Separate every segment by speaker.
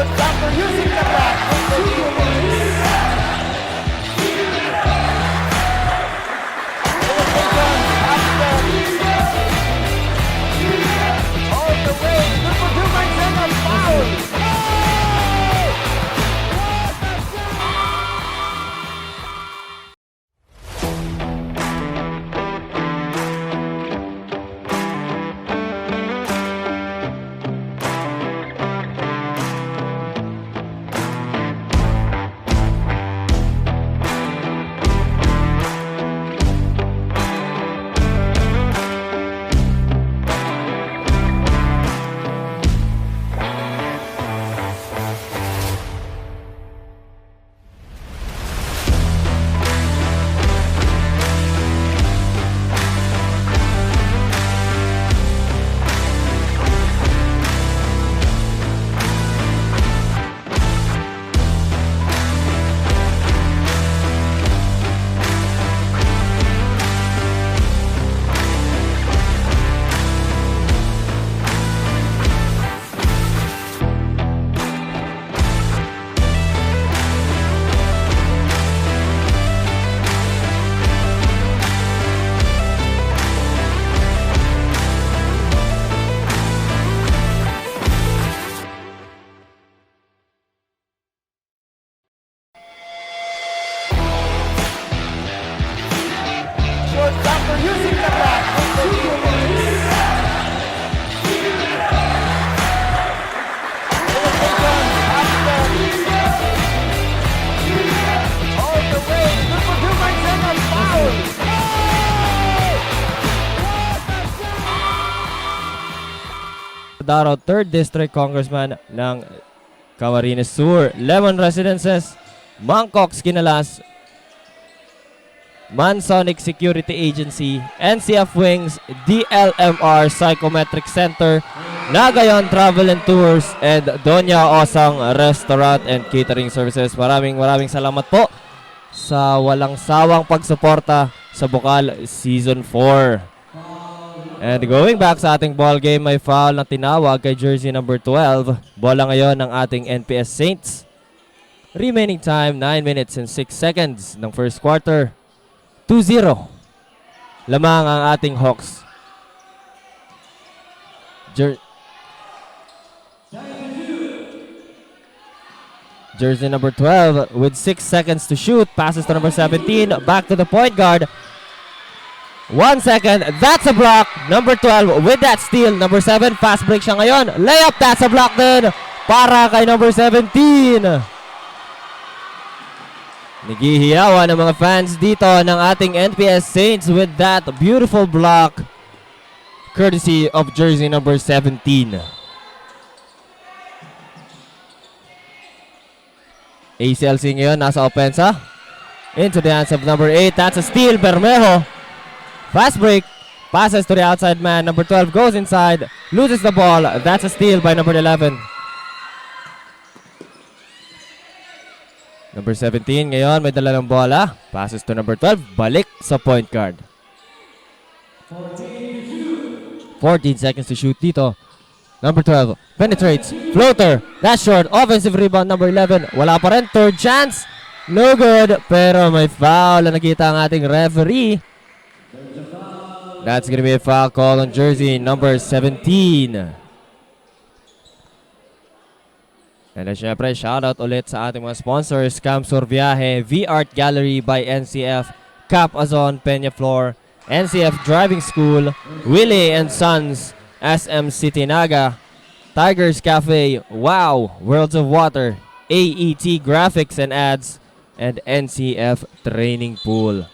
Speaker 1: Shorts after using the block. All the way. Good for 2.7 foul. Shorts after using the block. All the way. Good for 2.7 foul.
Speaker 2: Daro, 3rd District Congressman ng Camarines Sur, Lemon Residences, Mangcoks Kinalas, Mansonic Security Agency, NCF Wings, DLMR Psychometric Center, Nagayon Travel and Tours, and Doña Osang Restaurant and Catering Services. Maraming salamat po sa walang sawang pagsuporta sa Bucal Season 4. And going back sa ating ball game, may foul na tinawag kay jersey number 12. Bola ngayon ng ating NPS Saints. Remaining time, 9 minutes and 6 seconds ng first quarter. 2-0. Lamang ang ating Hawks. Jersey number 12 with 6 seconds to shoot. Passes to number 17. Back to the point guard. 1 second. That's a block. Number 12 with that steal. Number 7. Fast break siya ngayon. Layup. That's a block din para kay number 17. Nagihiyawan ng mga fans dito ng ating NPS Saints with that beautiful block courtesy of jersey number 17. ACLC ngayon nasa opensa. Into the hands of number 8. That's a steal. Bermejo. Fast break. Passes to the outside man. Number 12 goes inside. Loses the ball. That's a steal by number 11. Number 17 ngayon may dala ng bola. Passes to number 12. Balik sa point guard. 14 seconds to shoot dito. Number 12 penetrates. Floater. That's short. Offensive rebound number 11. Wala pa rin. Third chance. No good. Pero may foul na nakita ang ating referee. That's gonna be a foul call on jersey number 17. And syempre, shoutout ulit sa ating mga sponsors. Camp Surviaje, V-Art Gallery by NCF, Cap Azon, Peñaflor, NCF Driving School, Willie and Sons, SM City Naga, Tigers Cafe, Wow, Worlds of Water, AET Graphics and Ads, and NCF Training Pool.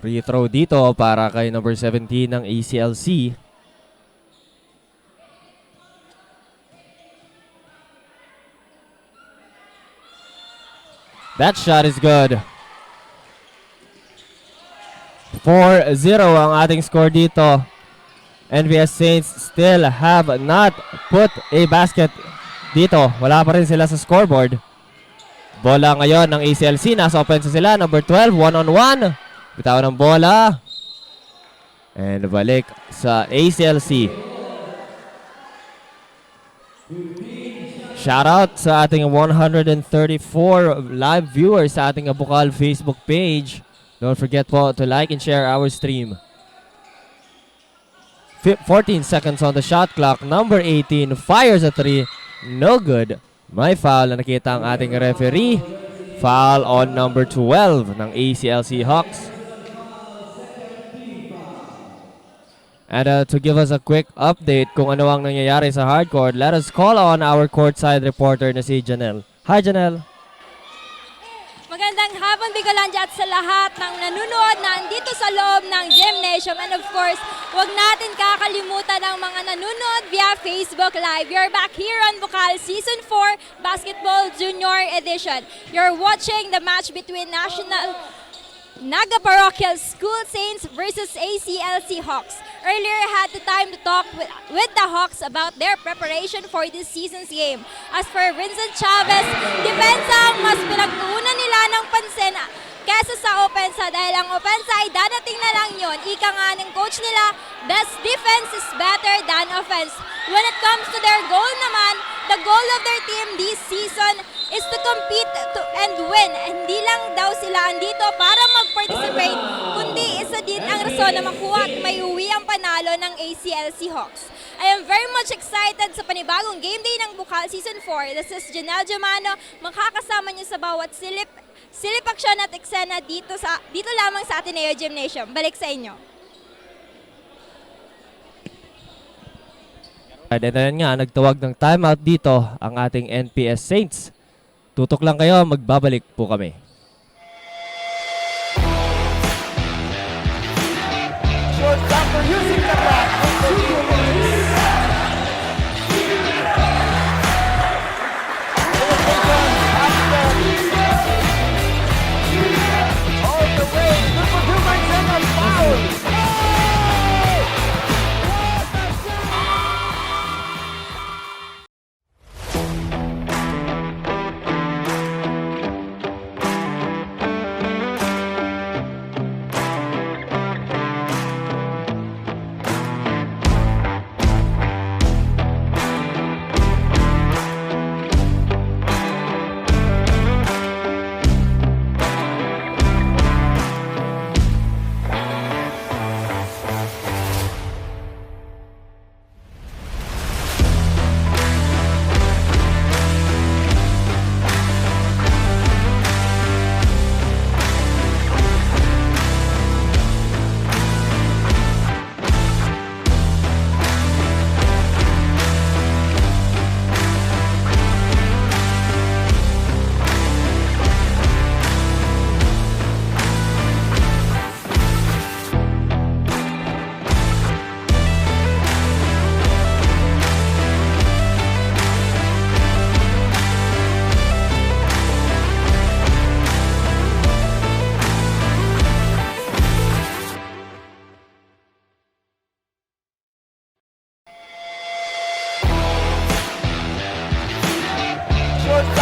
Speaker 2: Free throw dito para kay number 17 ng ACLC. That shot is good. 4-0 ang ating score dito. NPS Saints still have not put a basket dito. Wala pa rin sila sa scoreboard. Bola ngayon ng ACLC. Nasa offense sila. Number 12, one-on-one. Bitawan ng bola. And balik sa ACLC. Shoutout sa ating 134 live viewers sa ating Bucal Facebook page. Don't forget po to like and share our stream. 14 seconds on the shot clock. Number 18 fires a 3. No good. May foul na nakita ang ating referee. Foul on number 12 ng ACLC Hawks. And to give us a quick update kung ano ang nangyayari sa hardcourt, let us call on our courtside reporter na si Janelle. Hi, Janelle.
Speaker 3: Magandang hapon, Bicolandia, at sa lahat ng nanonood na andito sa loob ng Gymnasium. And of course, huwag natin kakalimutan ang mga nanonood via Facebook Live. You're back here on Bucal Season 4 Basketball Junior Edition. You're watching the match between Naga Parochial School Saints versus ACLC Hawks. Earlier, I had the time to talk with the Hawks about their preparation for this season's game. As for Vincent Chavez, depensa ang mas pinagtuunan nila ng pansin kesa sa opensa dahil ang opensa ay dadating na lang yun. Ika nga ng coach nila, best defense is better than offense. When it comes to their goal naman, the goal of their team this season is to compete and win. Hindi lang daw sila andito para mag-participate, kundi isa din ang rason na makuha at may uwi ang panalo ng ACLC Hawks. I am very much excited sa panibagong game day ng Bucal Season 4. This is Janelle Jumano, makakasama niyo sa bawat silip aksyon at eksena dito lamang sa Ateneo Gymnasium. Balik sa inyo.
Speaker 2: And then nga, nagtawag ng timeout dito ang ating NPS Saints. Tutok lang kayo, magbabalik po kami.
Speaker 1: Short stopper using the block. All the way. Number 2 by second foul. Short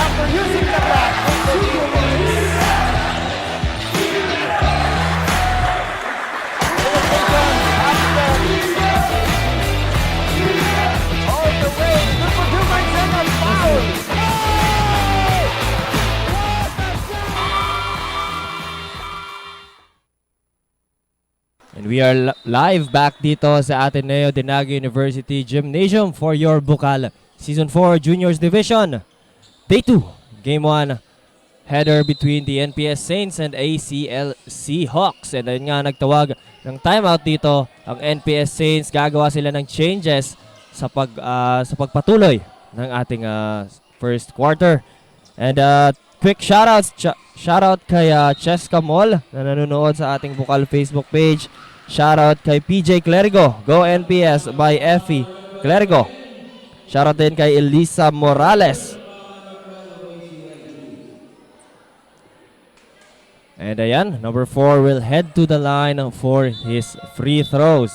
Speaker 1: stopper using the block. All the way. Number 2 by second foul.
Speaker 2: And we are live back dito sa Ateneo de Naga University Gymnasium for your Bucal Season 4 Juniors Division. Day 2, Game 1, header between the NPS Saints and ACLC Hawks. And ayun nga, nagtawag ng timeout dito ang NPS Saints. Gagawa sila ng changes sa pagpatuloy ng ating first quarter. And quick shoutout kay Cheska Mall na nanonood sa ating Bucal Facebook page. Shoutout kay PJ Clerigo, Go NPS by Effie Clerigo. Shoutout din kay Elisa Morales. And ayan, number 4 will head to the line for his free throws.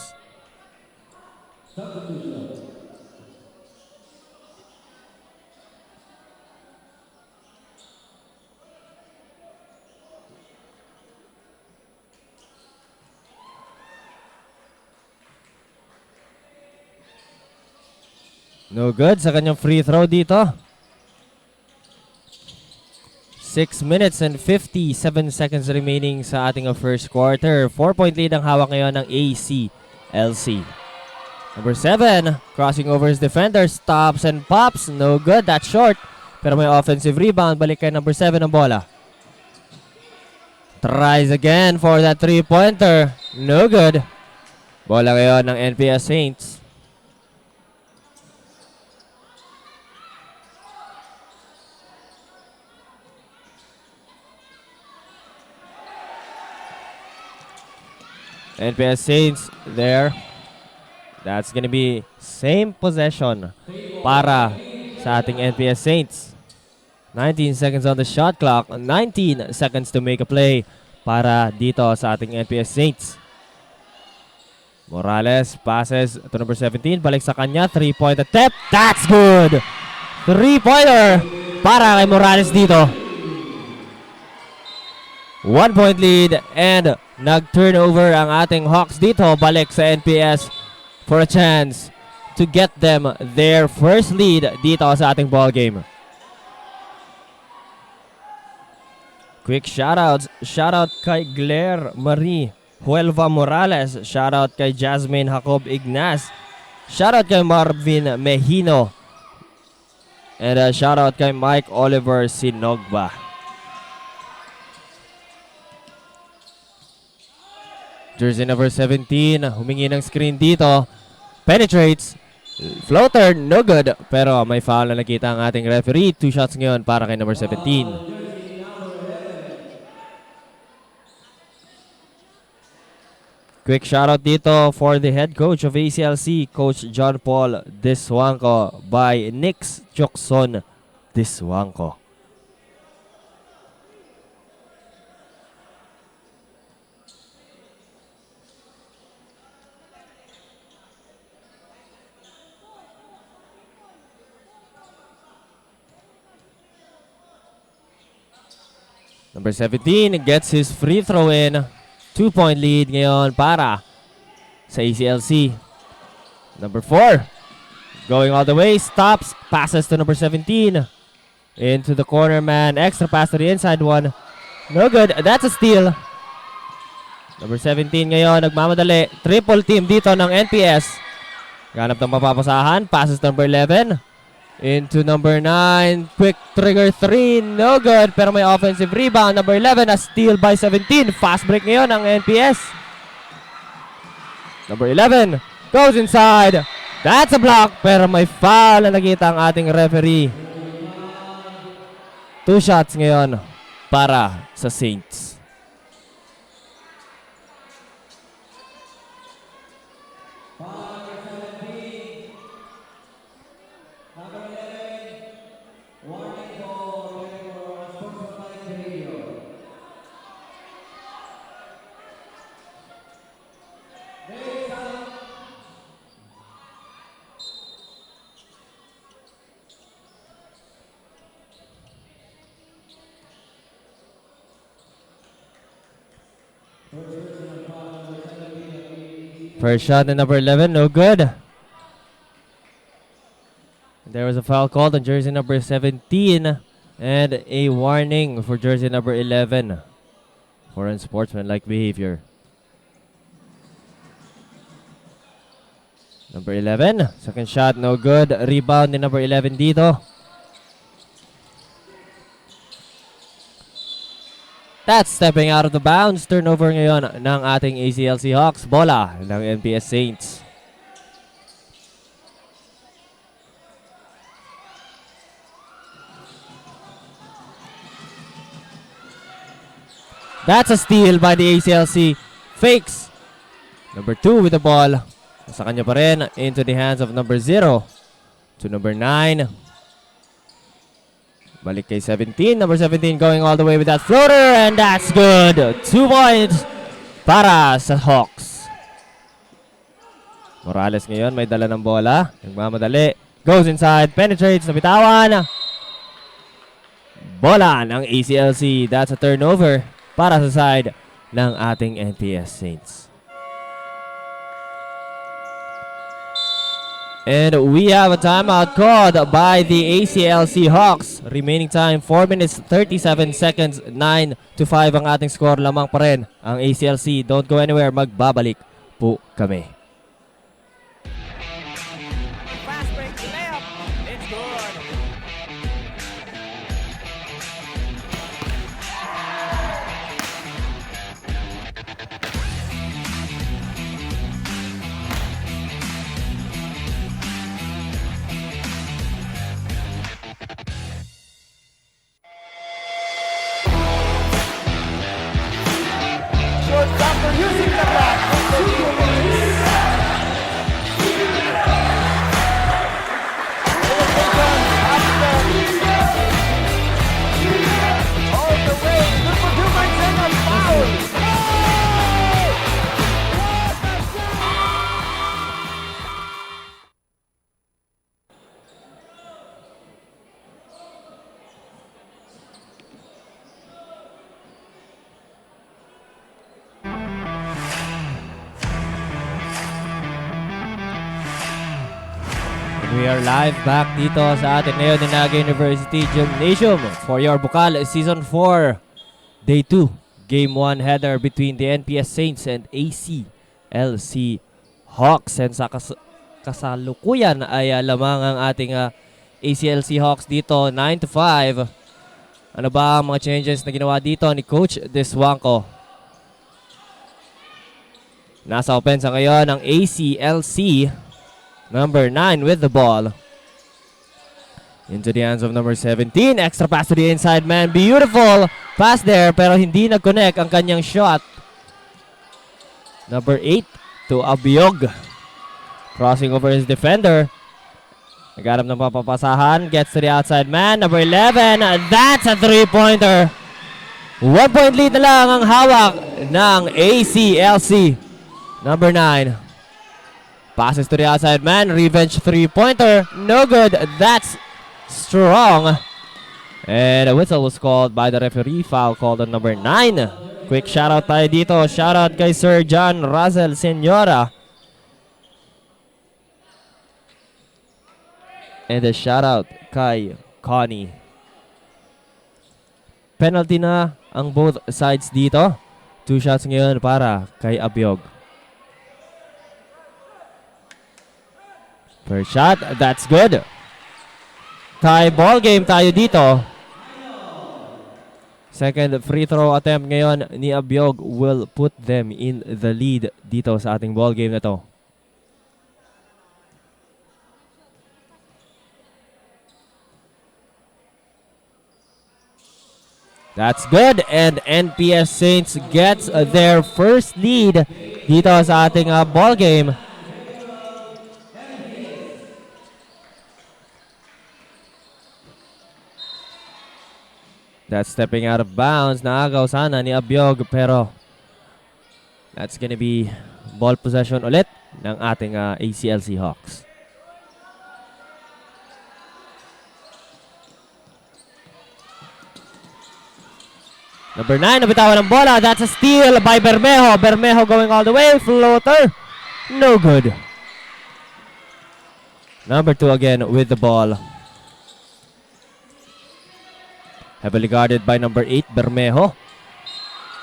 Speaker 2: No good sa kanyang free throw dito. 6 minutes and 57 seconds remaining sa ating first quarter. 4-point lead ang hawak ngayon ng ACLC. Number 7, crossing over his defender, stops and pops. No good, that's short. Pero may offensive rebound. Balik kay number 7 ang bola. Tries again for that 3-pointer. No good. Bola ngayon ng NPS Saints. NPS Saints there. That's gonna be same possession para sa ating NPS Saints. 19 seconds on the shot clock. 19 seconds to make a play para dito sa ating NPS Saints. Morales passes to number 17. Balik sa kanya. 3-point attempt. That's good! 3-pointer para kay Morales dito. 1-point lead and nag-turnover ang ating Hawks dito. Balik sa NPS for a chance to get them their first lead dito sa ating ball game. Quick shoutouts. Shoutout kay Claire Marie Huelva Morales. Shoutout kay Jasmine Jacob Ignas. Shoutout kay Marvin Mejino. And shoutout kay Mike Oliver Sinogba. Jersey number 17, humingi ng screen dito. Penetrates. Floater, no good. Pero may foul na nakita ang ating referee. 2 shots ngayon para kay number 17. Quick shoutout dito for the head coach of ACLC, Coach John Paul Diswanko by Nix Jokson Diswanko. Number 17 gets his free throw in. 2-point lead ngayon para sa ACLC. Number 4 going all the way, stops, passes to number 17. Into the corner man, extra pass to the inside one. No good, that's a steal. Number 17 ngayon, nagmamadali. Triple team dito ng NPS. Ganap ng mapapasahan, passes to number 11. Into number 9, quick trigger 3, no good, pero may offensive rebound. Number 11, a steal by 17. Fast break ngayon ang NPS. Number 11 goes inside. That's a block, pero may foul na nakita ang ating referee. 2 shots ngayon para sa Saints. First shot in number 11, no good. There was a foul called on jersey number 17 and a warning for jersey number 11 for unsportsmanlike behavior. Number 11, second shot, no good. Rebound ni number 11 dito. That's stepping out of the bounds. Turnover ngayon ng ating ACLC Hawks. Bola ng NPS Saints. That's a steal by the ACLC. Fakes. Number 2 with the ball. Sa kanya pa rin. Into the hands of number 0 to number 9. Balik kay 17. Number 17 going all the way with that floater. And that's good. 2 points para sa Hawks. Morales ngayon may dala ng bola. Nagmamadali. Goes inside. Penetrates. Nabitawan. Bola ng ACLC. That's a turnover para sa side ng ating NPS Saints. And we have a timeout called by the ACLC Hawks. Remaining time 4 minutes 37 seconds. 9-5 ang ating score. Lamang pa rin ang ACLC. Don't go anywhere. Magbabalik po kami.
Speaker 1: Fast break layup. It's good. Shortstopper using the block. All the way. Good for 2 points and a foul.
Speaker 2: We are live back dito sa ADNU-Naga University Gymnasium for your Bucal Season 4 Day 2 Game 1 header between the NPS Saints and ACLC Hawks. And sa kasalukuyan ay lamang ang ating ACLC Hawks dito 9-5. Ano ba ang mga changes na ginawa dito ni Coach Deswanco? Nasa opensa ngayon ang ACLC. Number 9 with the ball. Into the hands of number 17. Extra pass to the inside man. Beautiful pass there pero hindi nag-connect ang kanyang shot. Number 8 to Abiog. Crossing over his defender. Naghanap ng papapasahan. Gets to the outside man. Number 11. That's a 3-pointer. 1 point lead na lang ang hawak ng ACLC. Number 9. Passes to the outside man. Revenge 3-pointer. No good. That's strong. And a whistle was called by the referee. Foul called on number 9. Quick shoutout tayo dito. Shoutout kay Sir John Russell Senora. And a shoutout kay Connie. Penalty na ang both sides dito. 2 shots ngayon para kay Abiog. First shot, that's good. Tie ball game tayo dito. Second free throw attempt ngayon ni Abiog will put them in the lead dito sa ating ball game na to. That's good, and NPS Saints gets their first lead dito sa ating ball game. That's stepping out of bounds. Naagaw sana ni Abiog pero that's gonna be ball possession ulit ng ating ACLC Hawks. Number 9, nabitawan ng bola. That's a steal by Bermejo. Bermejo going all the way. Floater. No good. Number 2 again with the ball. Heavily guarded by number 8, Bermejo.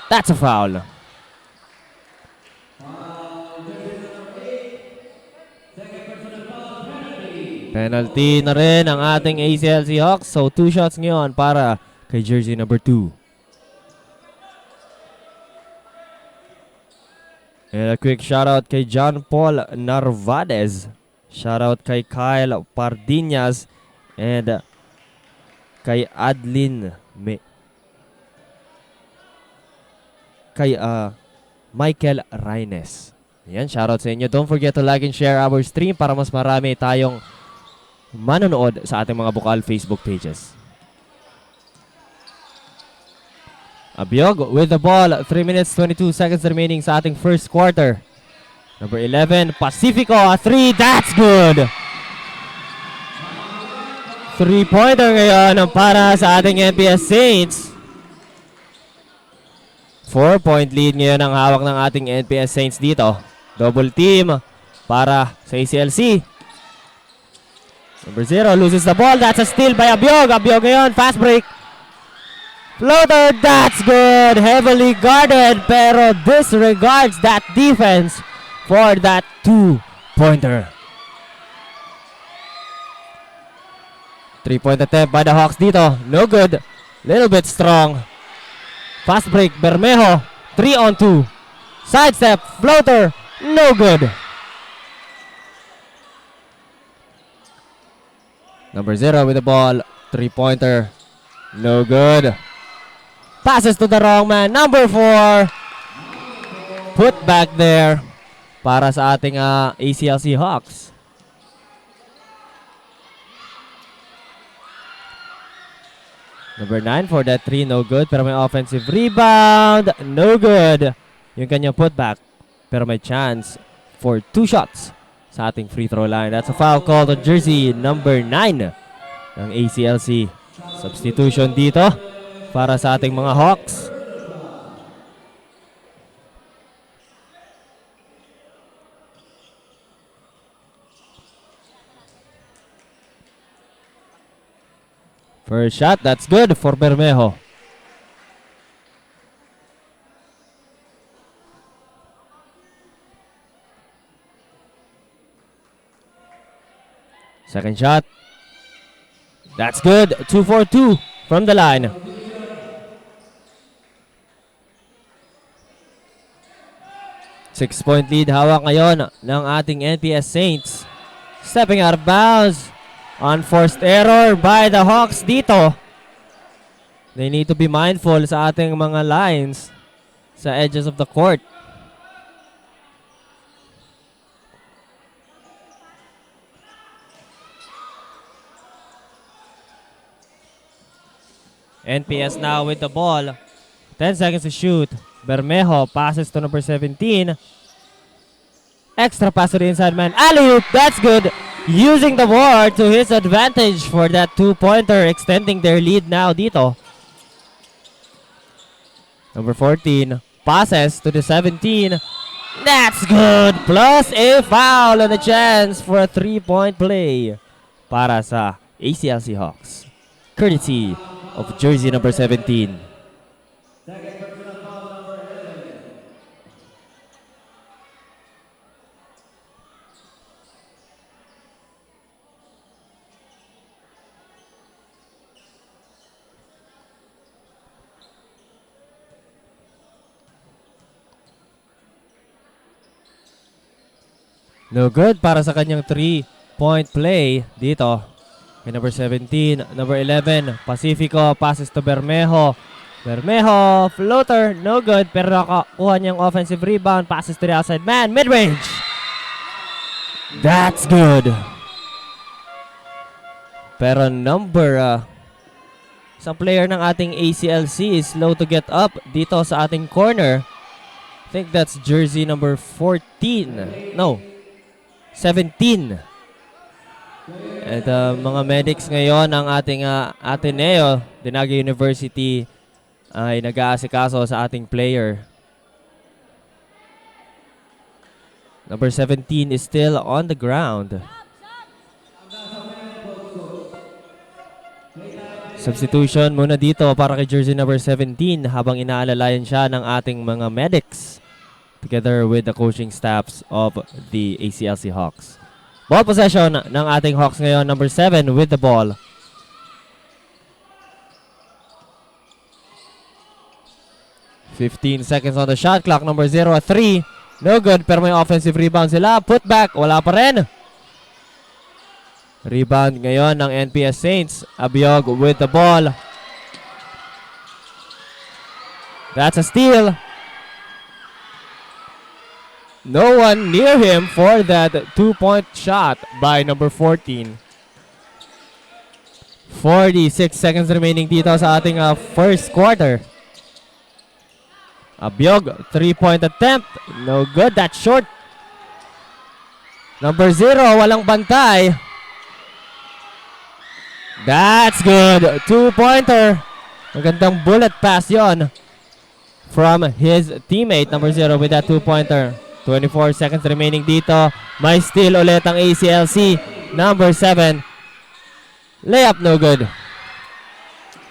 Speaker 2: That's a foul. Penalty na rin ang ating ACLC Hawks. So 2 shots ngayon para kay jersey number 2. And a quick shoutout kay John Paul Narvades. Shoutout kay Kyle Pardinas. And kay Adlin kay Michael Raines. Ayan, shoutout sa inyo. Don't forget to like and share our stream para mas marami tayong manonood sa ating mga Bucal Facebook pages. Abiog with the ball. 3 minutes 22 seconds remaining sa ating first quarter. Number 11, Pacifico, a 3. That's good! 3-pointer ngayon para sa ating NPS Saints. 4-point lead ngayon ang hawak ng ating NPS Saints dito. Double team para sa ACLC. Number 0 loses the ball. That's a steal by Abiog. Abiog ngayon, fast break. Floater, that's good. Heavily guarded, pero disregards that defense for that 2-pointer. 3-point attempt by the Hawks dito. No good. Little bit strong. Fast break, Bermejo. 3-on-2. Sidestep, floater. No good. Number 0 with the ball. 3-pointer. No good. Passes to the wrong man. Number 4. Put back there para sa ating ACLC Hawks. Number 9 for that 3, no good. Pero may offensive rebound, no good. Yung kanyang putback. Pero may chance for 2 shots sa ating free throw line. That's a foul call to jersey number 9 ng ACLC. Substitution dito para sa ating mga Hawks. First shot, that's good for Bermejo. Second shot. That's good. 2 for 2 from the line. Six-point lead hawak ngayon ng ating NPS Saints. Stepping out of bounds. Unforced error by the Hawks dito. They need to be mindful sa ating mga lines sa edges of the court. NPS now with the ball. 10 seconds to shoot. Bermejo passes to number 17. Extra pass to the inside man. Alley-oop, that's good. Using the board to his advantage for that 2-pointer, extending their lead now dito. Number 14 passes to the 17. That's good. Plus a foul and a chance for a 3-point play para sa ACLC Hawks. Courtesy of jersey number 17. No good para sa kanyang 3-point play dito. Kay number 17, number 11, Pacifico passes to Bermejo. Bermejo, floater, no good. Pero nakakuha niyang offensive rebound. Passes to the outside man, mid-range. That's good. Pero isang player ng ating ACLC is slow to get up dito sa ating corner. I think that's jersey number 14. No, 17. At mga medics ngayon ng ating Ateneo, Naga University, ay nag-aasikaso sa ating player. Number 17 is still on the ground. Substitution muna dito para kay jersey number 17 habang inaalalayan siya ng ating mga medics together with the coaching staffs of the ACLC Hawks. Ball possession ng ating Hawks ngayon, number 7 with the ball. (15 seconds on the shot clock. Number 0 at 3. No good, pero may offensive rebound sila. Put back, wala pa rin. Rebound ngayon ng NPS Saints. Abiog with the ball. That's a steal. No one near him for that 2-point shot by number 14. 46 seconds remaining dito sa ating first quarter. Abiog, 3-point attempt. No good, that's short. Number 0, walang bantay. That's good. 2-pointer. Magandang bullet pass yon from his teammate, number 0, with that 2-pointer. 24 seconds remaining dito. May steal ulit ang ACLC. Number 7, Layup, no good.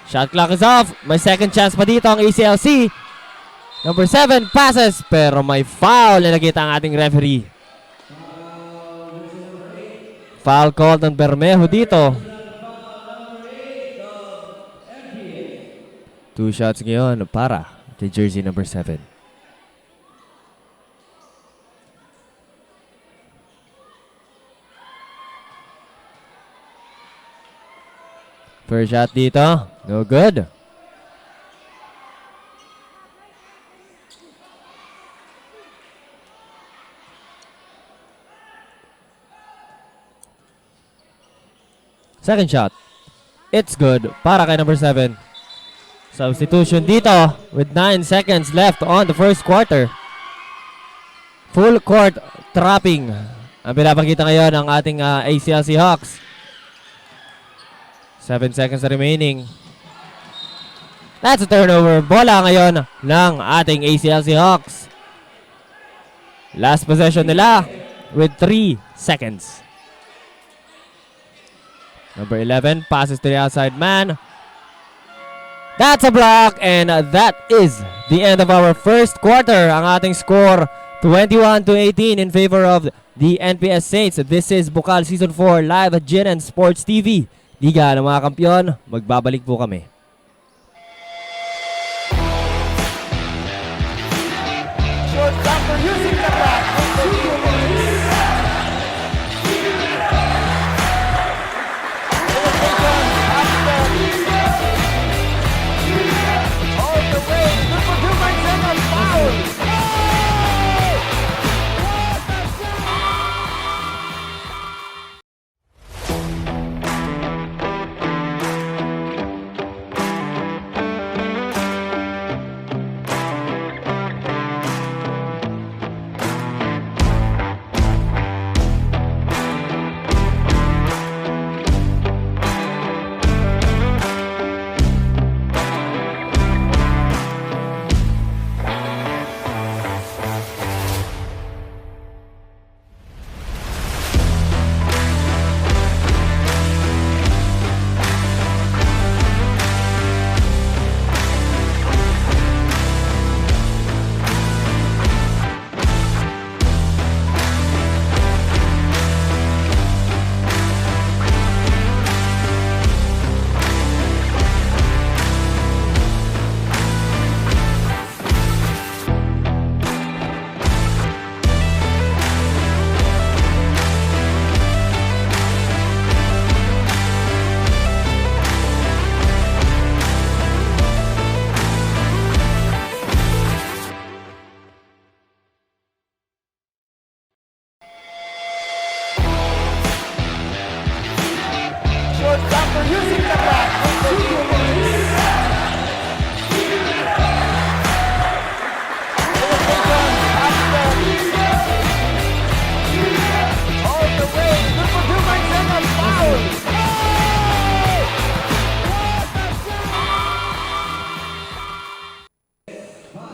Speaker 2: Shot clock is off. May second chance pa dito ang ACLC. Number 7 passes, pero may foul na nakita ang ating referee. Foul called ng Bermejo dito. 2 shots ngayon para kay jersey number 7. First shot dito, no good. Second shot, it's good para kay number 7. Substitution dito with 9 seconds left on the first quarter. Full court trapping ang pinapakita ngayon ng ating ACLC Hawks. 7 seconds remaining. That's a turnover. Bola ngayon ng ating ACLC Hawks. Last possession nila with 3 seconds. Number 11 passes to the outside man. That's a block, and that is the end of our first quarter. Ang ating score, 21-18 in favor of the NPS Saints. This is Bucal Season 4 live at GNN Sports TV. Liga ng mga Kampiyon, magbabalik po kami.
Speaker 1: Shortstopper using the back. All the way. Number 2 makes him a foul. Shortstopper using the back. All the way. Number 2 makes him a foul.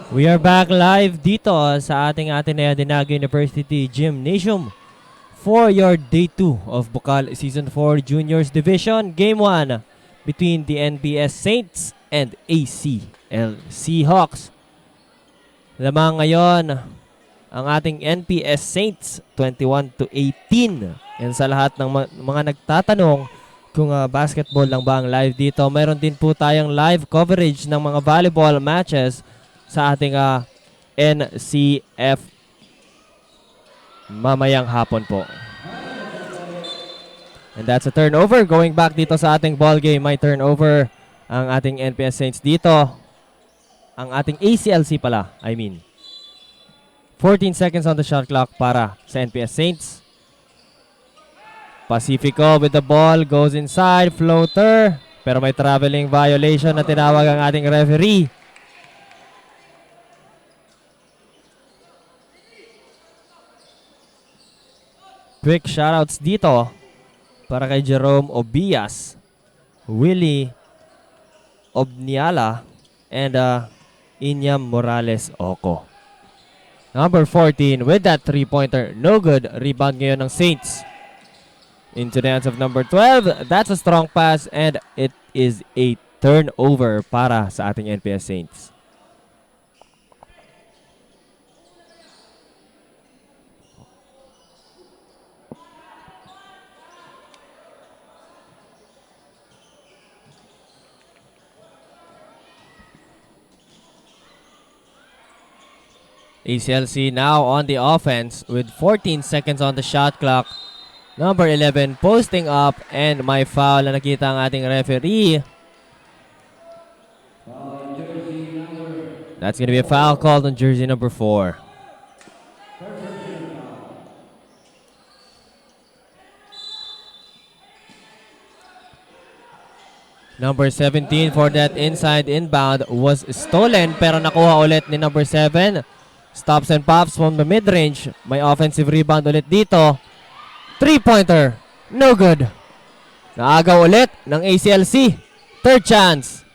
Speaker 2: We are back live dito sa ating ADNU University Gymnasium for your Day 2 of Bucal Season 4 Juniors Division. Game 1 between the NPS Saints and ACLC Hawks. Lamang ngayon ang ating NPS Saints 21-18. Yan sa lahat ng mga nagtatanong kung basketball lang ba ang live dito. Mayroon din po tayong live coverage ng mga volleyball matches sa ating NCF mamayang hapon po. And that's a turnover. Going back dito sa ating ball game, may turnover ang ating NPS Saints dito. Ang ating ACLC pala, 14 seconds on the shot clock para sa NPS Saints. Pacifico with the ball, goes inside, floater. Pero may traveling violation na tinawag ang ating referee. Quick shoutouts dito para kay Jerome Obias, Willie Obniala, and Inyam Morales Oco. Number 14 with that 3-pointer. No good. Rebound ngayon ng Saints. into the hands of number 12. That's a strong pass and it is a turnover para sa ating NPS Saints. ACLC now on the offense with 14 seconds on the shot clock. Number 11 posting up and may foul na nakita ang ating referee. That's going to be a foul called on jersey number 4. Number 17 for that inside inbound was stolen pero nakuha ulit ni number 7. Stops and pops from the mid-range. May offensive rebound ulit dito. 3-pointer. No good. Naagaw ulit ng ACLC. Third chance.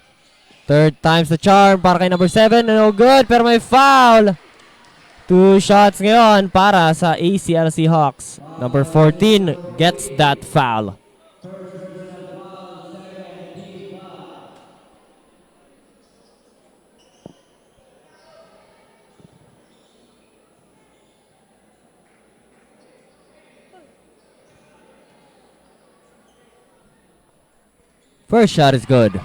Speaker 2: Third time's the charm para kay number 7. No good pero may foul. 2 shots ngayon para sa ACLC Hawks. Number 14 gets that foul. First shot is good.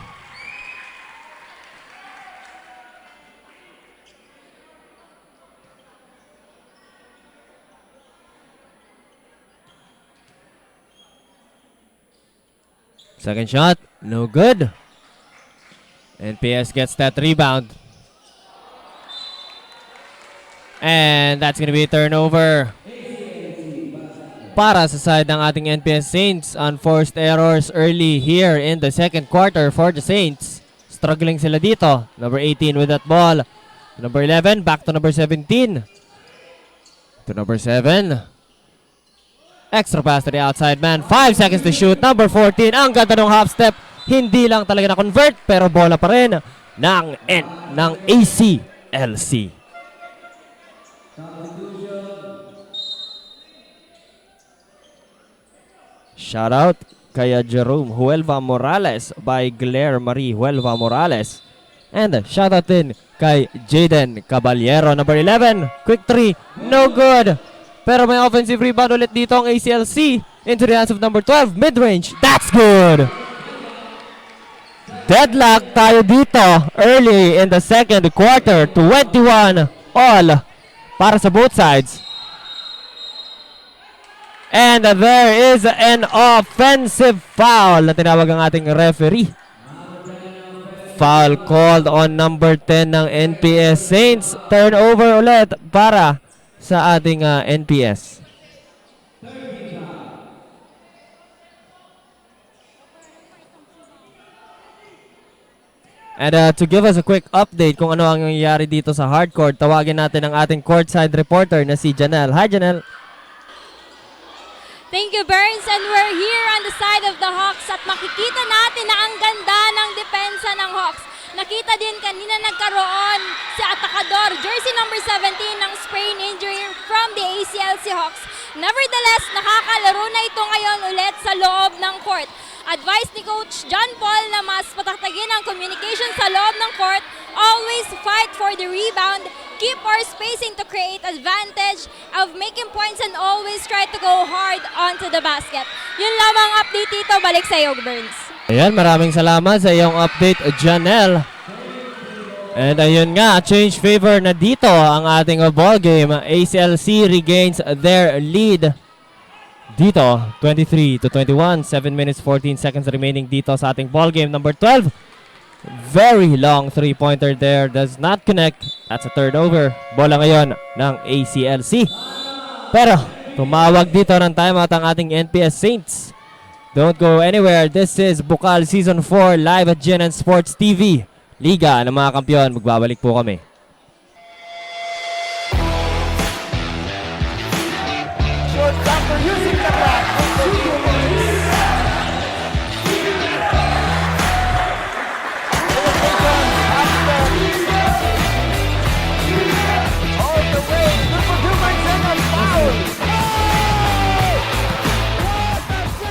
Speaker 2: Second shot, no good. NPS gets that rebound. And that's going to be a turnover para sa side ng ating NPS Saints. Unforced errors early here in the second quarter for the Saints. Struggling sila dito. Number 18 with that ball. Number 11, back to number 17. To number 7. Extra pass to the outside man. 5 seconds to shoot. Number 14, ang ganda ng half step. Hindi lang talaga na-convert, pero bola pa rin ng ACLC. Shout out kay Jerome Huelva Morales by Claire Marie Huelva Morales. And shout out din kay Jaden Caballero, number 11. Quick 3, no good. Pero may offensive rebound ulit dito ang ACLC into the hands of number 12, mid-range. That's good. Deadlock tayo dito early in the second quarter. 21 all para sa both sides. And there is an offensive foul na tinawag ang ating referee. Foul called on number 10 ng NPS Saints. Turnover ulit para sa ating NPS. And to give us a quick update kung ano ang nangyayari dito sa hardcourt, tawagin natin ang ating courtside reporter na si Janelle. Hi, Janelle.
Speaker 3: Thank you, Burns. And we're here on the side of the Hawks at makikita natin na ang ganda ng depensa ng Hawks. Nakita din kanina nagkaroon si Atakador, jersey number 17 ng sprain injury from the ACLC Hawks. Nevertheless, nakakalaro na ito ngayon ulit sa loob ng court. Advice ni Coach John Paul na mas patatagin ang communication sa loob ng court. Always fight for the rebound. Keep our spacing to create advantage of making points and always try to go hard onto the basket. Yun lamang update dito. Balik sa iyo, Burns.
Speaker 2: Ayan, maraming salamat sa iyong update, Janelle. And ayun nga, change favor na dito ang ating ball game. ACLC regains their lead. Dito, 23-21, 7 minutes 14 seconds remaining dito sa ating ball game. Number 12, very long three-pointer there, does not connect. That's a turnover. Bola ngayon ng ACLC. Pero, tumawag dito ng timeout ang ating NPS Saints. Don't go anywhere. This is Bucal Season 4 live at GNN Sports TV. Liga ng mga kampiyon. Magbabalik po kami.
Speaker 1: Short jumper using the block. All the way. Number 2 makes a foul. Oh! What a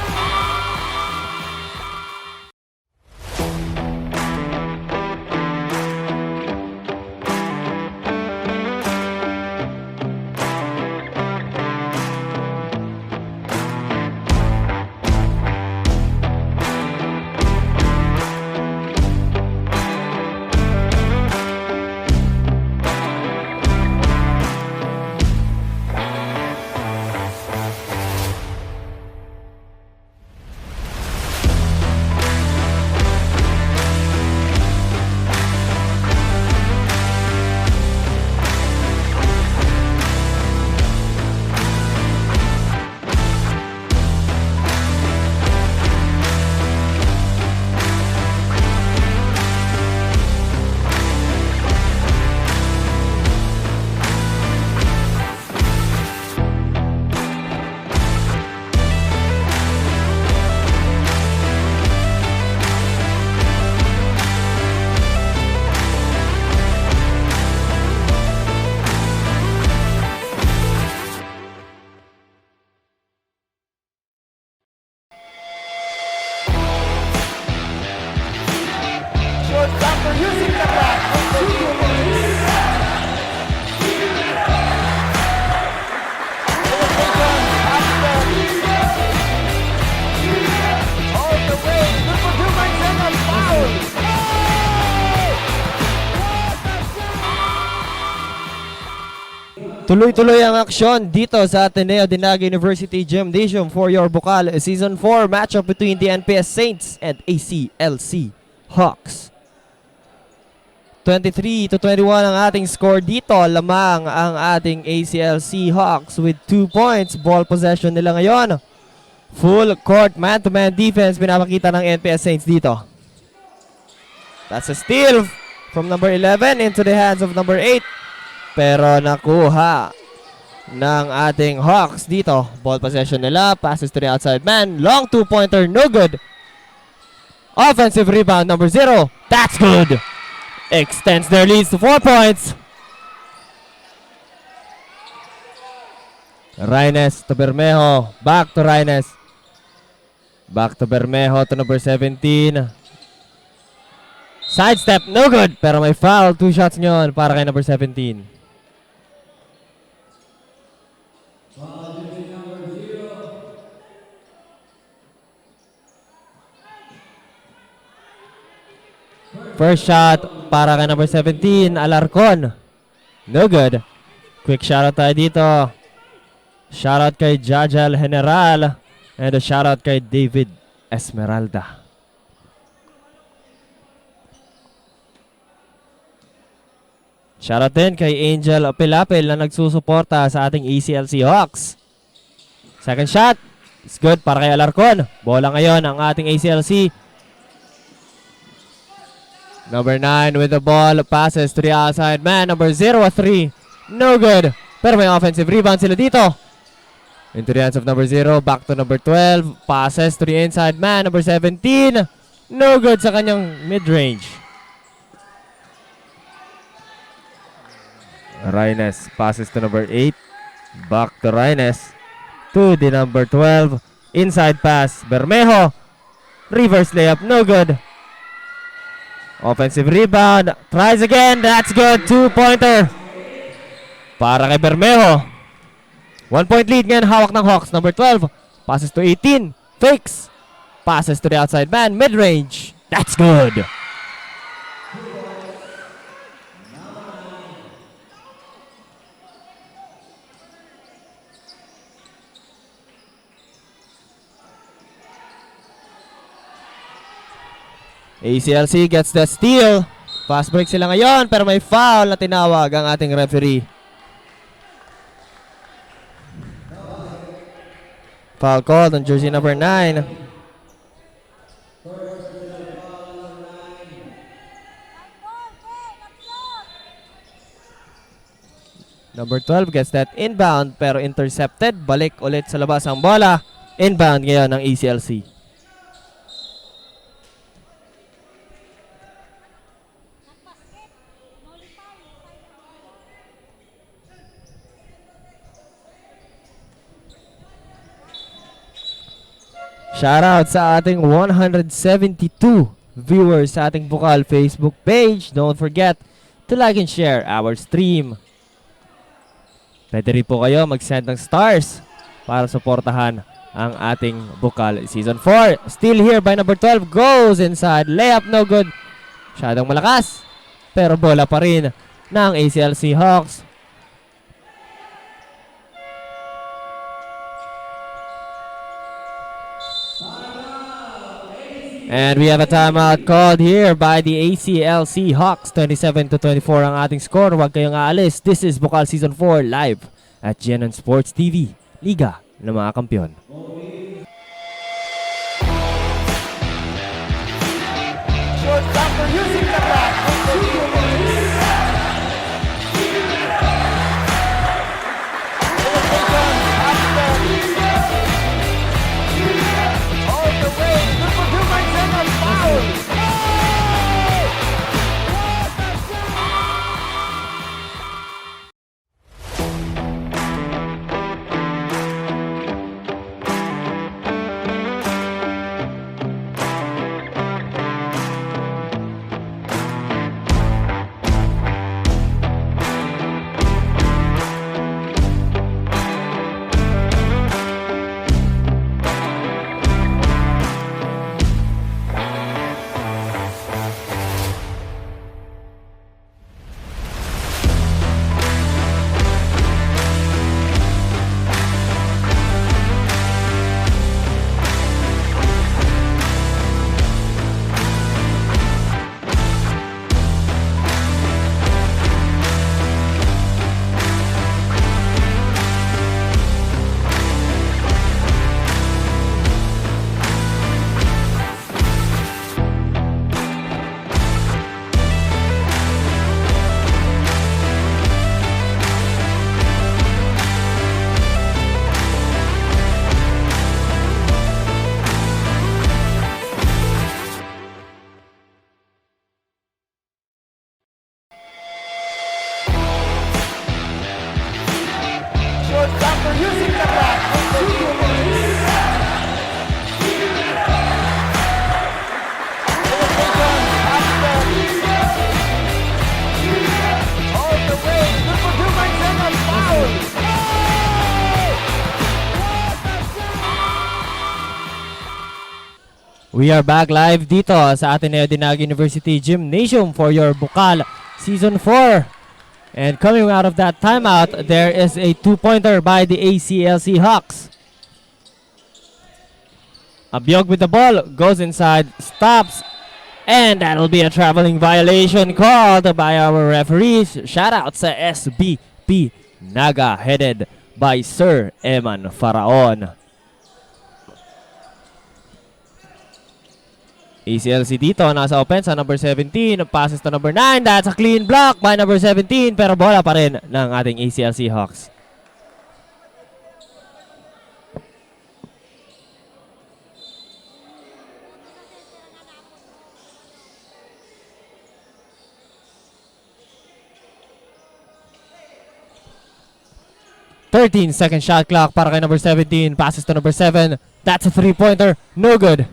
Speaker 1: Should stop for using the block. All the way. Good for 2 points and a foul.
Speaker 2: Tuloy-tuloy ang aksyon dito sa ADNU University Gymnasium for your Bucal Season 4 matchup between the NPS Saints and ACLC Hawks. 23-21 ang ating score dito. Lamang ang ating ACLC Hawks with 2 points. Ball possession nila ngayon. Full court man-to-man defense pinapakita ng NPS Saints dito. That's a steal from number 11 into the hands of number 8. Pero nakuha ng ating Hawks dito. Ball possession nila. Passes to the outside man. Long 2-pointer. No good. Offensive rebound number 0. That's good. Extends their leads to 4 points. Reynes to Bermejo. Back to Reynes. Back to Bermejo to number 17. Sidestep. No good. Pero may foul. 2 shots nyon para kay number 17. First shot para kay number 17, Alarcon. No good. Quick shoutout tayo dito. Shoutout kay Jajal General. And a shoutout kay David Esmeralda. Shoutout din kay Angel Pilapil na nagsusuporta sa ating ACLC Hawks. Second shot. It's good para kay Alarcon. Bola ngayon ang ating ACLC. Number 9 with the ball, passes to the outside man. Number 0 at 3, no good. Pero may offensive rebound sila dito. Into the hands of number 0, back to number 12. Passes to the inside man, number 17. No good sa kanyang mid-range. Reynes passes to number 8. Back to Reynes. To the number 12. Inside pass, Bermejo. Reverse layup, no good. Offensive rebound. Tries again. That's good. 2-pointer. Para kay Bermejo. 1-point lead ngayon. Hawak ng Hawks. Number 12. Passes to 18. Fakes. Passes to the outside man. Mid-range. That's good. ACLC gets the steal. Fast break sila ngayon pero may foul na tinawag ang ating referee. Foul called on jersey number 9. Number 12 gets that inbound pero intercepted. Balik ulit sa labas ang bola. Inbound ngayon ng ACLC. Shoutout sa ating 172 viewers sa ating Bucal Facebook page. Don't forget to like and share our stream. Pwede rin po kayo mag-send ng stars para suportahan ang ating Bucal Season 4. Still here by number 12. Goes inside. Layup no good. Masyadong malakas. Pero bola pa rin ng ACLC Hawks. And we have a timeout called here by the ACLC Hawks. 27-24 ang ating score. Huwag kayong aalis. This is Bucal Season 4 live at GNN Sports TV, Liga ng mga Kampiyon.
Speaker 1: Should stop for using the block. All the way. Good for 2 points and a foul.
Speaker 2: We are back live dito sa ADNU University Gymnasium for your Bucal Season 4. And coming out of that timeout, there is a 2-pointer by the ACLC Hawks. Abiog with the ball, goes inside, stops, and that'll be a traveling violation called by our referees. Shout out sa SBP Naga, headed by Sir Eman Faraon. ACLC dito, nasa offense, number 17, passes to number 9. That's a clean block by number 17, pero bola pa rin ng ating ACLC Hawks. Second shot clock para kay number 17, passes to number 7. That's a 3-pointer, no good.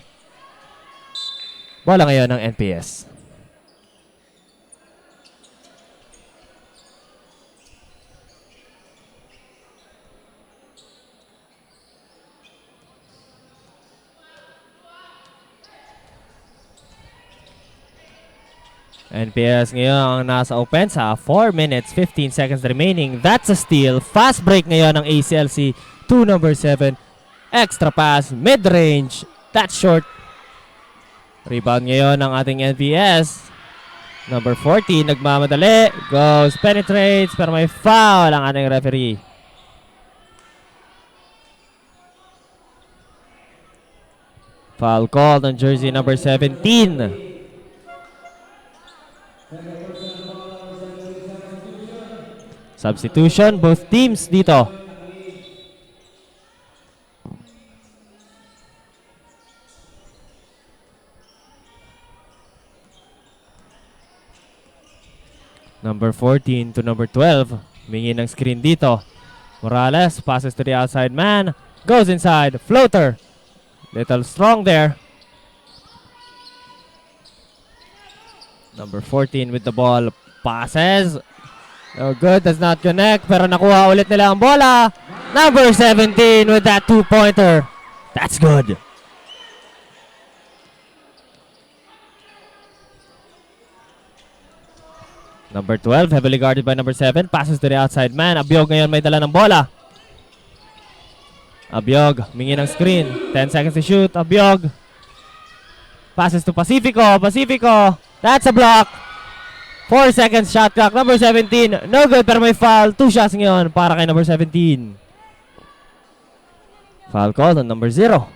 Speaker 2: Bola ngayon ng NPS. NPS ngayon ang nasa offense, 4 minutes, 15 seconds remaining. That's a steal. Fast break ngayon ng ACLC to number 7. Extra pass, mid-range. That's short. Rebound ngayon ng ating NPS. Number 14, nagmamadali. Goes, penetrates, pero may foul ang ating referee. Foul called on jersey number 17. Substitution, both teams dito. Number 14 to number 12. Mingi ng screen dito. Morales passes to the outside man. Goes inside. Floater. Little strong there. Number 14 with the ball. Passes. No good. Does not connect. Pero nakuha ulit nila ang bola. Number 17 with that 2-pointer. That's good. Number 12, heavily guarded by number 7. Passes to the outside man. Abiog ngayon may dala ng bola. Abiog, mingi ng screen. 10 seconds to shoot. Abiog. Passes to Pacifico. Pacifico. That's a block. 4 seconds shot clock. Number 17. No good pero may foul. 2 shots ngayon para kay number 17. Foul called on number 0.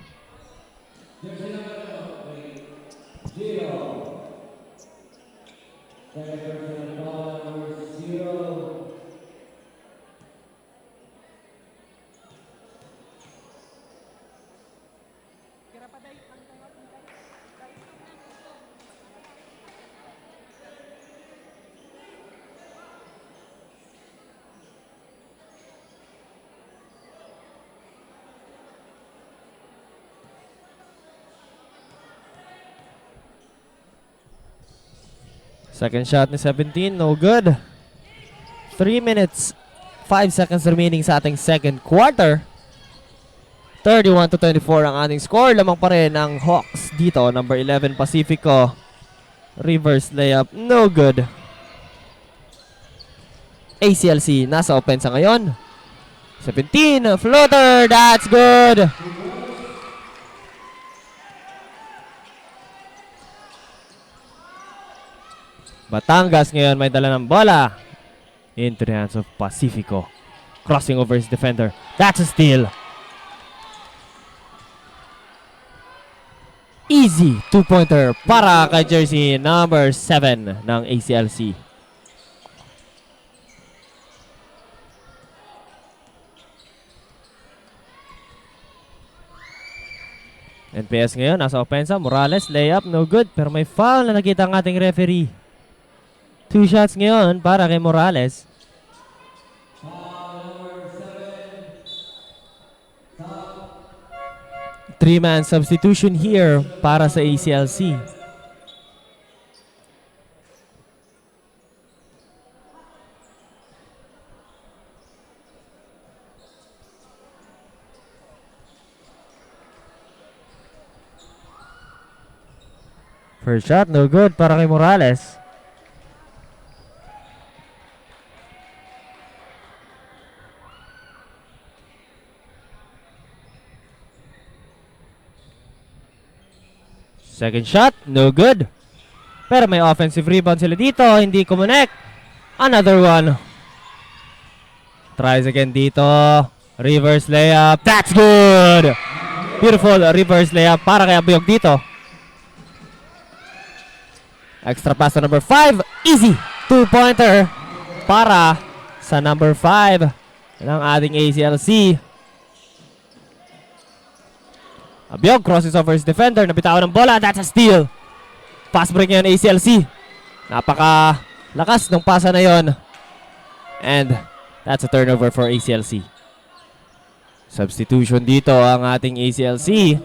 Speaker 2: Second shot ni 17, no good. 3 minutes, 5 seconds remaining sa ating second quarter. 31-24 ang ating score. Lamang pa rin ang Hawks dito. Number 11, Pacifico. Reverse layup, no good. ACLC, nasa offense ngayon. 17, floater, that's good. Batangas ngayon may dala ng bola. Into the hands of Pacifico. Crossing over his defender. That's a steal. Easy 2-pointer para kay jersey number 7 ng ACLC. NPS ngayon nasa opensa. Morales layup, no good. Pero may foul na nakita ang ating referee. 2 shots ngayon para kay Morales. Three-man substitution here para sa ACLC. First shot, no good para kay Morales. Second shot, no good. Pero may offensive rebound sila dito, hindi kumonek. Another one. Tries again dito. Reverse layup, that's good! Beautiful reverse layup para kay Abuyog dito. Extra pass to number 5. Easy 2-pointer para sa number 5 ng ating ACLC. Abuyog crosses over his defender. Nabitawan ng bola. That's a steal. Fast break ngayon ACLC. Napaka lakas ng pasa na yon. And that's a turnover for ACLC. Substitution dito ang ating ACLC.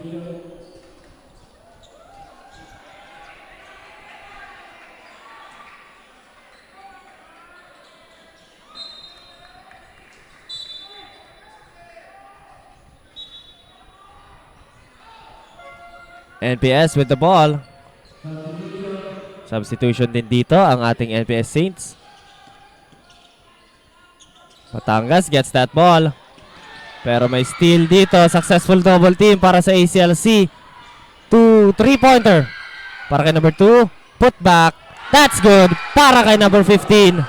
Speaker 2: NPS with the ball. Substitution din dito ang ating NPS Saints. Batangas gets that ball. Pero may steal dito. Successful double team para sa ACLC. 3-pointer. Para kay number 2. Put back. That's good. Para kay number 15.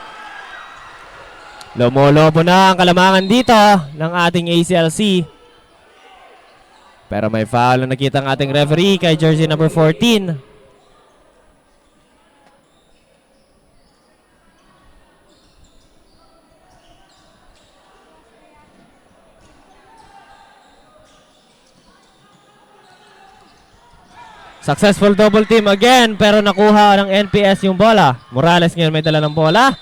Speaker 2: Lomolobo na ang kalamangan dito ng ating ACLC. Pero may foul na nakita ang ating referee kay jersey number 14. Successful double team again, pero nakuha ng NPS yung bola. Morales ngayon may dala ng bola.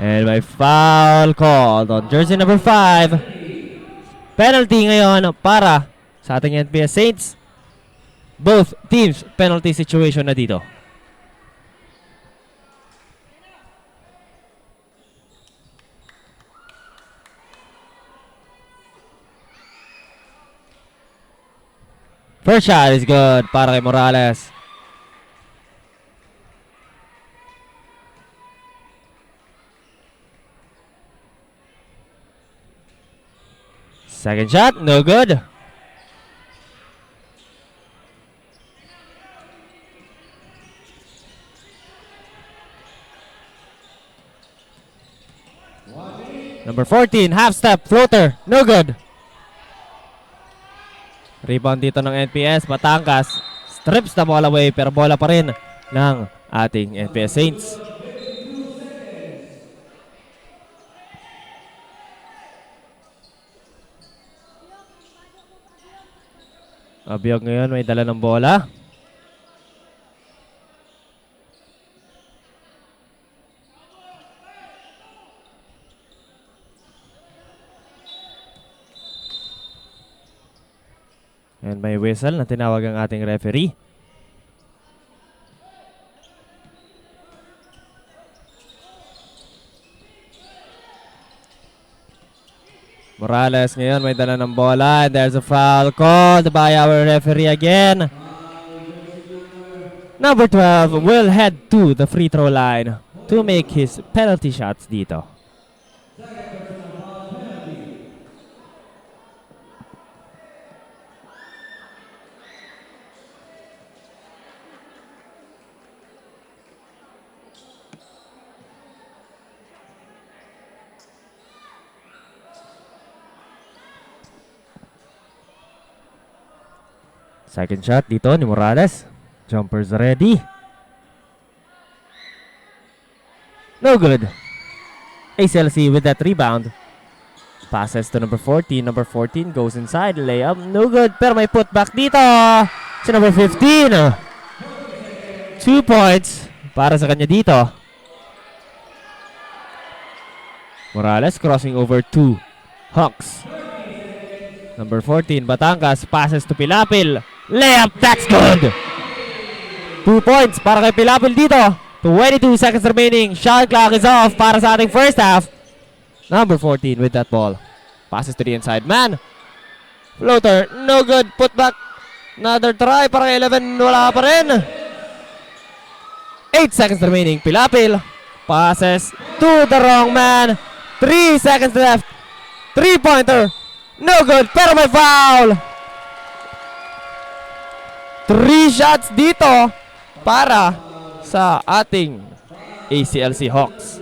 Speaker 2: And may foul called on jersey number 5. Penalty ngayon para sa ating NPS Saints. Both teams penalty situation na dito. First shot is good para kay Morales. Second shot, no good. Number 14, half step, floater, no good. Rebound dito ng NPS, Batangas. Strips the ball away, pero bola pa rin ng ating NPS Saints. Abuyog ngayon may dala ng bola. And may whistle na tinawag ang ating referee. Morales ngayon may dala ng bola. And there's a foul called by our referee again. Number 12 will head to the free throw line to make his penalty shots dito. Second shot dito ni Morales. Jumpers ready. No good. ACLC with that rebound. Passes to number 14. Number 14 goes inside. Layup. No good. Pero may putback dito. Si number 15. 2 points para sa kanya dito. Morales crossing over 2 Hawks. Number 14, Batangas. Passes to Pilapil. Layup, that's good! 2 points para kay Pilapil dito. 22 seconds remaining. Shot clock is off para sa ating first half. Number 14 with that ball. Passes to the inside man. Floater, no good. Put back. Another try para kay 11. Wala pa rin. 8 seconds remaining. Pilapil passes to the wrong man. 3 seconds left. 3-pointer. No good, pero may foul. 3 shots dito para sa ating ACLC Hawks.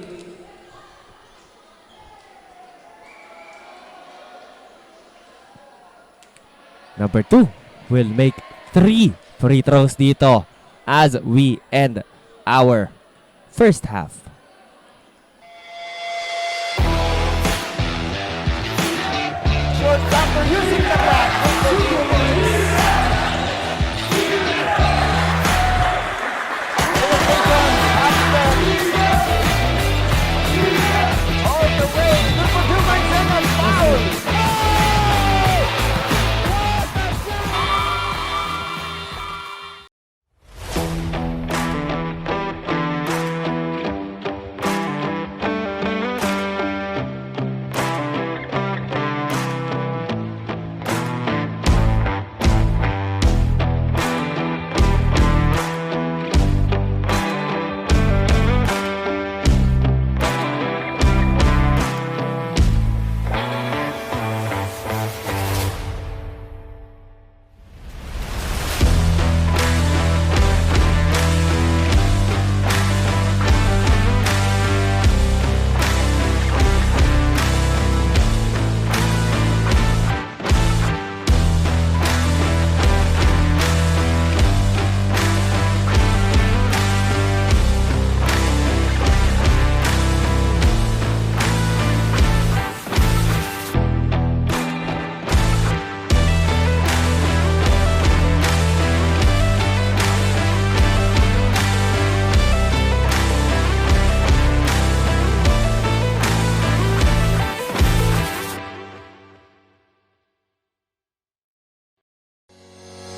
Speaker 2: Number 2 will make 3 free throws dito as we end our first half.
Speaker 1: Shortstopper using the clock. All the way. Number 2 makes him a foul.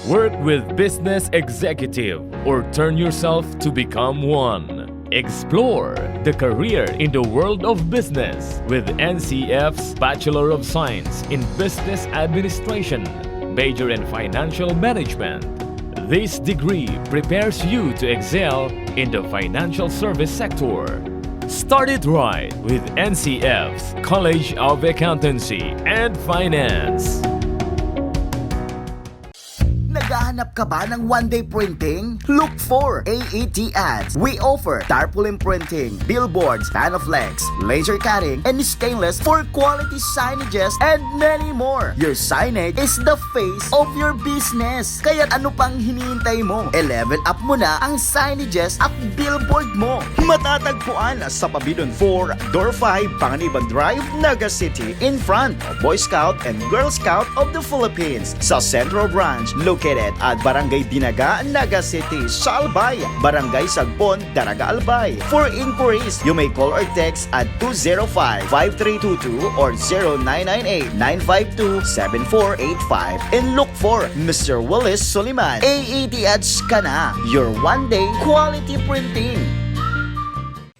Speaker 4: Work with Business Executive or turn yourself to become one. Explore the career in the world of business with NCF's Bachelor of Science in Business Administration, major in Financial Management. This degree prepares you to excel in the financial service sector. Start it right with NCF's College of Accountancy and Finance.
Speaker 5: Naghahanap ka ba ng one-day printing? Look for AET Ads. We offer tarpaulin printing, billboards, panoflex, laser cutting, and stainless for quality signages and many more. Your signage is the face of your business. Kaya ano pang hinihintay mo? 11 up mo na ang signages at billboard mo. Matatagpuan sa Pavilion 4, Door 5, Panganiban Drive, Naga City, in front of Boy Scout and Girl Scout of the Philippines. Sa Central Branch, located at Barangay Dinaga, Naga City, sa Albay, Barangay Sagpon, Daraga Albay. For inquiries, you may call or text at 205-5322 or 0998-952-7485 and look for Mr. Willis Soliman. AET Ads ka na, your one-day quality printing.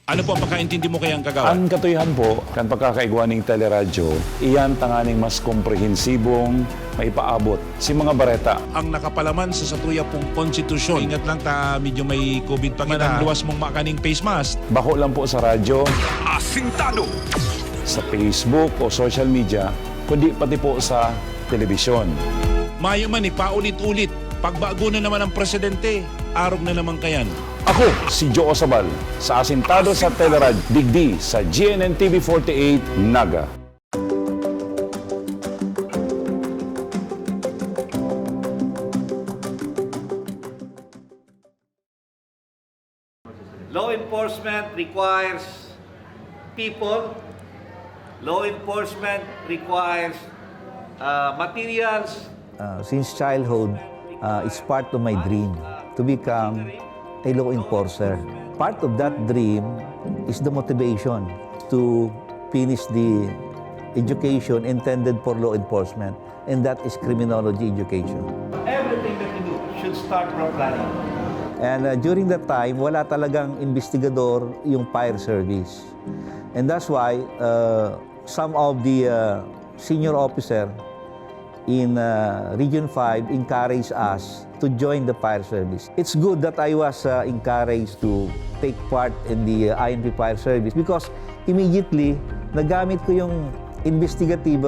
Speaker 6: Ano po ang pagkaintindi mo kayang kagawa?
Speaker 7: Ang katuyahan po, kan pagkakaigwa ng teleradyo, iyan tanganing mas komprehensibong maipaabot si mga bareta.
Speaker 6: Ang nakapalaman sa satuya pong konstitusyon. Ingat lang ta, medyo may COVID pa kita. Luwas mong makaning face mask.
Speaker 7: Bako lang po sa radyo,
Speaker 6: Asintado!
Speaker 7: sa Facebook o social media, kundi pati po sa telebisyon.
Speaker 6: Mayo man paulit-ulit. Pagbago na naman ang presidente, arog na naman kayan.
Speaker 7: Ako, si Joe Osabal, sa Asintado sa Teleradyo, digdi sa GNTV-48 Naga.
Speaker 8: Law enforcement requires people. Law enforcement requires materials.
Speaker 9: Since childhood, it's part of my dream to become a law enforcer. Part of that dream is the motivation to finish the education intended for law enforcement, and that is criminology education.
Speaker 8: Everything that you do should start from planning.
Speaker 9: And during that time, wala talagang investigador yung fire service. And that's why some of the senior officer in Region 5 encouraged us to join the fire service. It's good that I was encouraged to take part in the INP fire service because immediately nagamit ko yung investigative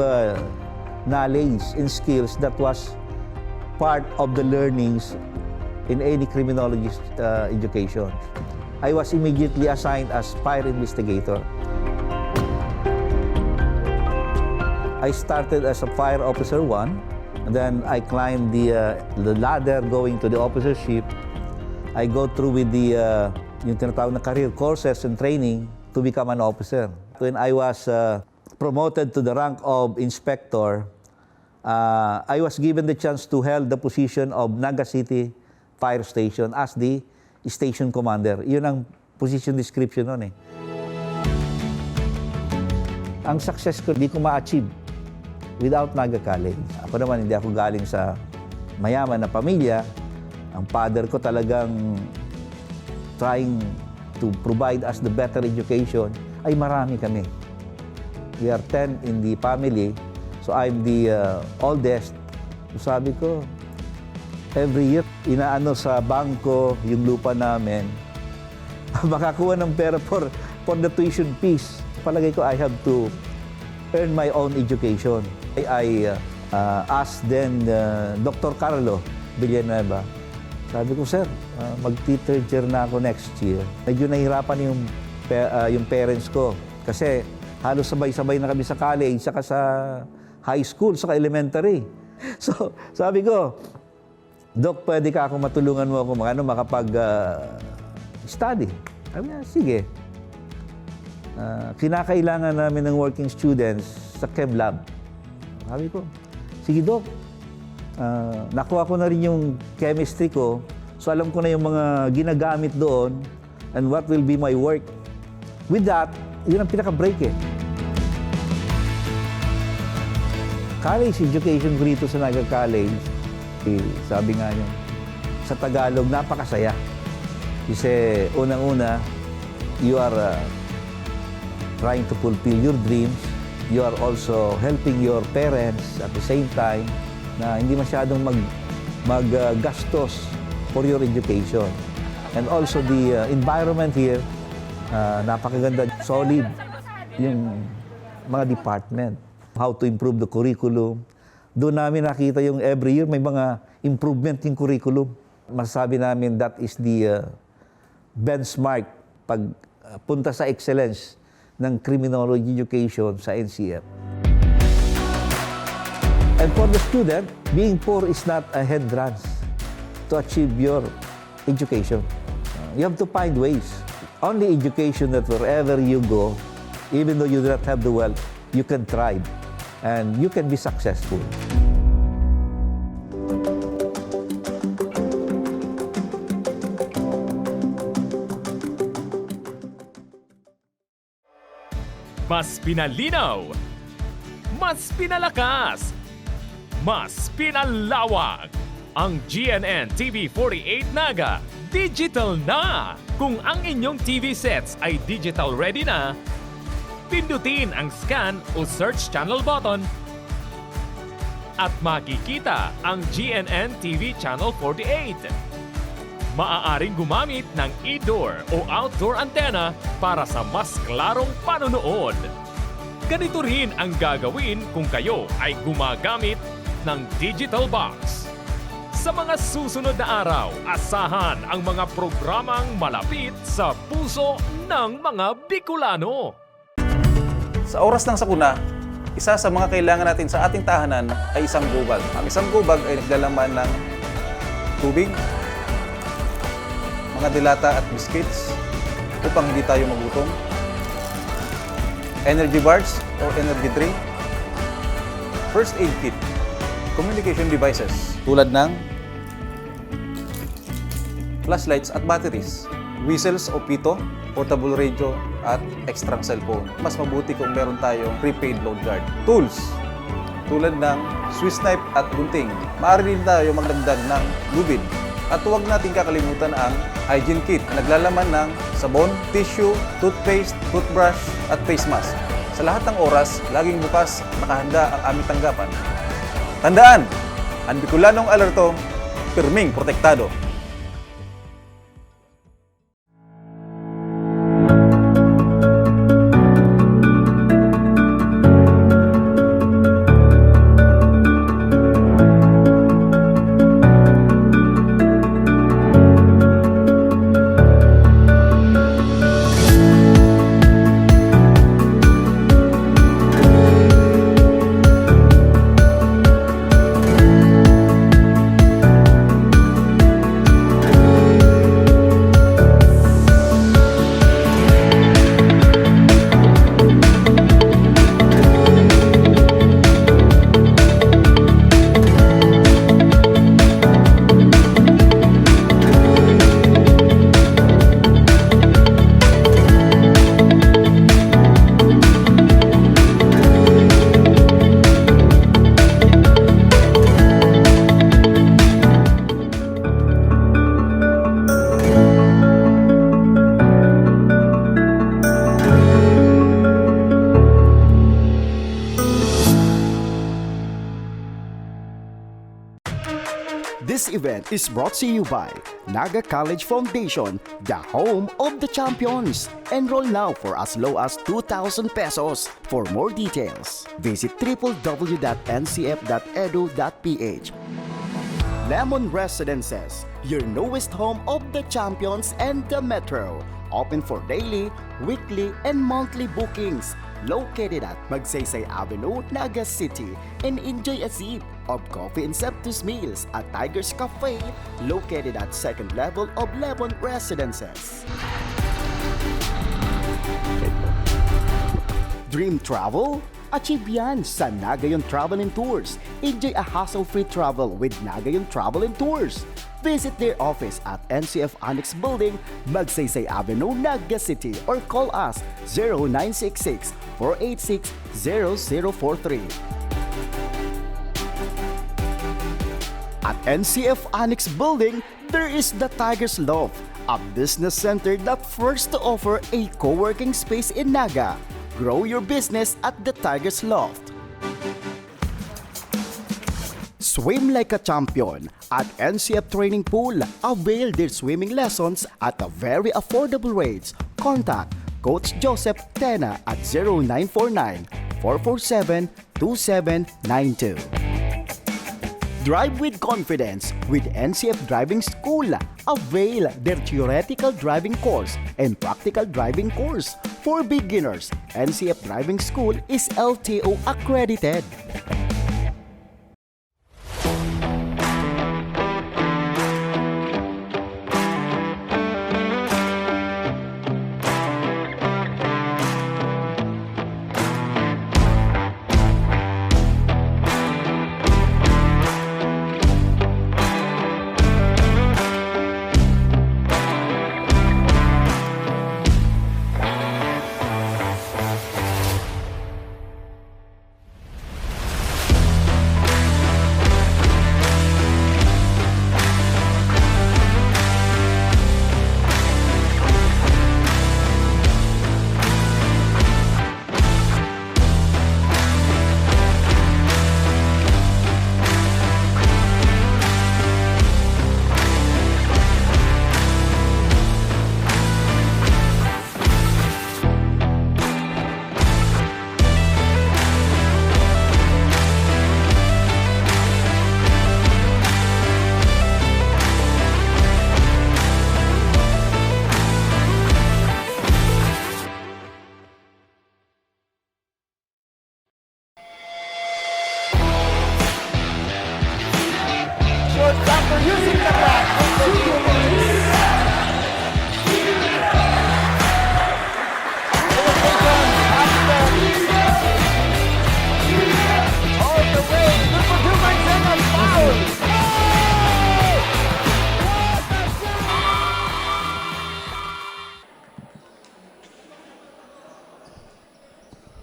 Speaker 9: knowledge and skills that was part of the learnings in any criminology education. I was immediately assigned as fire investigator. I started as a fire officer 1, and then I climbed the ladder going to the officership. I go through with the yung tinatawag na career courses and training to become an officer. When I was promoted to the rank of inspector, I was given the chance to hold the position of Naga City Fire Station as the station commander. Yun ang position description nun eh. Ang success ko, di ko ma-achieve without Naga College. Ako naman, hindi ako galing sa mayaman na pamilya. Ang father ko talagang trying to provide us the better education. Ay marami kami. We are 10 in the family. So I'm the oldest. So sabi ko, every year, inaano sa bangko yung lupa namin. Makakuha ng pera for the tuition fees. Palagay ko, I have to earn my own education. I asked then Dr. Carlo Villanueva. Sabi ko, sir, mag-third year na ako next year. Medyo nahirapan yung parents ko. Kasi halos sabay-sabay na kami sa college, saka sa high school, saka elementary. So, sabi ko, Doc, pwede ka akong matulungan mo ako makapag-study. Sabi niya, sige. Kinakailangan namin ng working students sa chem lab. Sabi ko, sige Doc, nakuha ko na rin yung chemistry ko, so alam ko na yung mga ginagamit doon and what will be my work. With that, yun ang pinaka-break eh. College education ko dito sa Naga College, sabi nga niyo, sa Tagalog, napakasaya. Kasi unang-una, you are trying to fulfill your dreams. You are also helping your parents at the same time na hindi masyadong maggastos for your education. And also the environment here, napakaganda, solid yung mga department. How to improve the curriculum. Doon namin nakita yung every year may mga improvement yung curriculum. Masasabi namin that is the benchmark pagpunta sa excellence ng criminology education sa NCF. And for the student, being poor is not a hindrance to achieve your education. You have to find ways. Only education that wherever you go, even though you do not have the wealth, you can thrive and you can be successful.
Speaker 4: Mas pinalinaw, mas pinalakas, mas pinalawak. Ang GNTV-48 digital na! Kung ang inyong TV sets ay digital ready na, pindutin ang scan o search channel button at makikita ang GNN-TV Channel 48. Maaaring gumamit ng indoor o outdoor antenna para sa mas klarong panonood. Ganito rin ang gagawin kung kayo ay gumagamit ng digital box. Sa mga susunod na araw, asahan ang mga programang malapit sa puso ng mga Bicolano.
Speaker 10: Sa oras ng sakuna, isa sa mga kailangan natin sa ating tahanan ay isang gubag. Ang isang gubag ay naglalaman ng tubig, mga dilata at biscuits upang hindi tayo magutom, energy bars o energy drink, first aid kit, communication devices tulad ng flashlights at batteries, whistles o pito, portable radio at extra cellphone. Mas mabuti kung meron tayong prepaid load guard. Tools tulad ng Swiss knife at gunting. Maaari din tayo magdagdag ng lubid. At huwag natin kakalimutan ang hygiene kit na naglalaman ng sabon, tissue, toothpaste, toothbrush at face mask. Sa lahat ng oras, laging bukas nakahanda ang aming tanggapan. Tandaan, ang Bicolanong alerto, pirming protektado.
Speaker 5: This event is brought to you by Naga College Foundation, the home of the champions. Enroll now for as low as 2,000 pesos. For more details, visit www.ncf.edu.ph. Lemon Residences, your newest home of the champions and the metro. Open for daily, weekly, and monthly bookings. Located at Magsaysay Avenue, Naga City, and enjoy a sip of coffee and Septus meals at Tiger's Cafe, located at second level of Lemon Residences. Dream travel? Achieve yan sa Nagayon Travel and Tours. Enjoy a hassle-free travel with Nagayon Travel and Tours. Visit their office at NCF Annex Building, Magsaysay Avenue, Naga City, or call us 0966-486-0043. At NCF Annex Building, there is the Tiger's Loft, a business center that first to offer a co-working space in Naga. Grow your business at the Tiger's Loft. Swim like a champion at NCF Training Pool. Avail their swimming lessons at a very affordable rates. Contact Coach Joseph Tena at 0949-447-2792. Drive with confidence with NCF Driving School. Avail their theoretical driving course and practical driving course. For beginners, NCF Driving School is LTO accredited.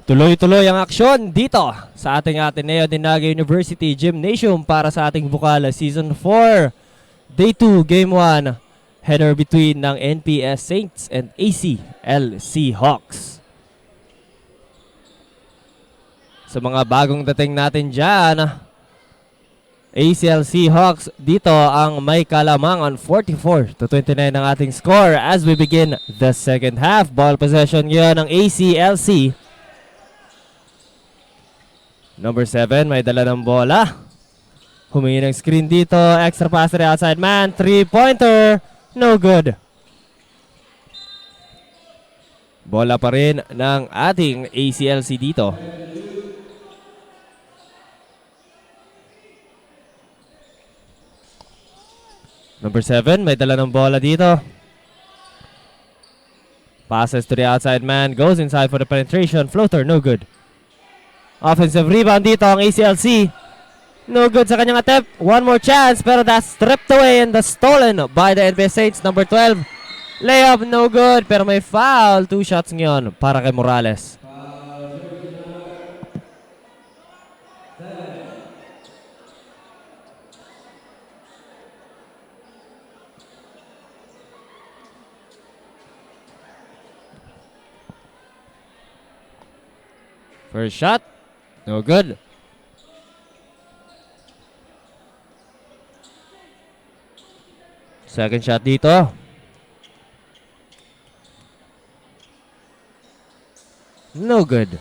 Speaker 2: Tuloy-tuloy ang aksyon dito sa ating ADNU University Gymnasium para sa ating Bucal Season 4 Day 2 Game 1 header between ng NPS Saints and ACLC Hawks. Sa mga bagong dating natin dyan, ACL Seahawks dito ang may kalamangan 44-29 ng ating score as we begin the second half. Ball possession ngayon ng ACLC. Number 7 may dala ng bola. Humingi ng screen dito. Extra pass to the outside man. 3-pointer. No good. Bola pa rin ng ating ACLC dito. Number 7, may dala ng bola dito. Passes to the outside man. Goes inside for the penetration. Floater, no good. Offensive rebound dito ang ACLC. No good sa kanyang attempt. One more chance, pero that's stripped away and that's stolen by the NBS Saints. Number 12. Layup, no good, pero may foul. 2 shots ngayon para kay Morales. First shot, no good. Second shot dito. No good.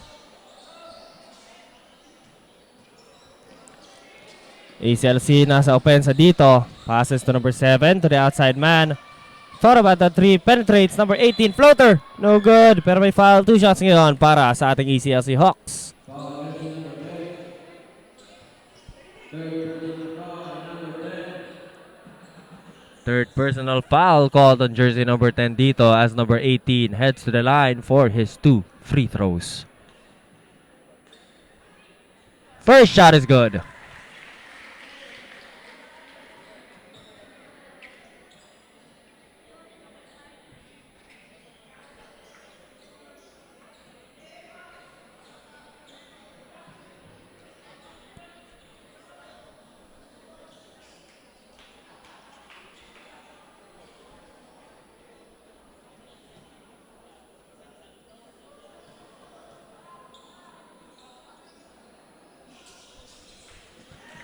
Speaker 2: ACLC nasa opensa dito. Passes to number 7 to the outside man. Thought about the 3, penetrates. Number 18, floater. No good, pero may foul. 2 shots ngayon para sa ating ACLC Hawks. Third personal foul called on jersey number 10 dito as number 18 heads to the line for his 2 free throws. First shot is good.